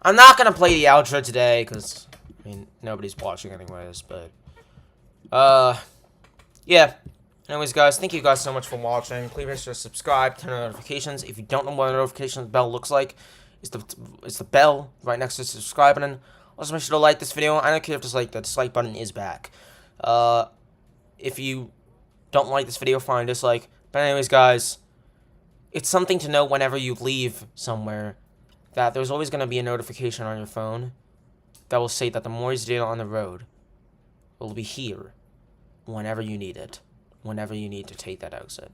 I'm not going to play the outro today, because, I mean, nobody's watching anyways, but, yeah. Anyways, guys, thank you guys so much for watching. Please make sure to subscribe, turn on notifications. If you don't know what a notification bell looks like, it's the bell right next to the subscribe button. Also, make sure to like this video. I don't care if the dislike button is back. If you don't like this video, fine, dislike. But anyways, guys, it's something to know whenever you leave somewhere that there's always going to be a notification on your phone that will say that the Maury's data on the road will be here whenever you need it, whenever you need to take that exit.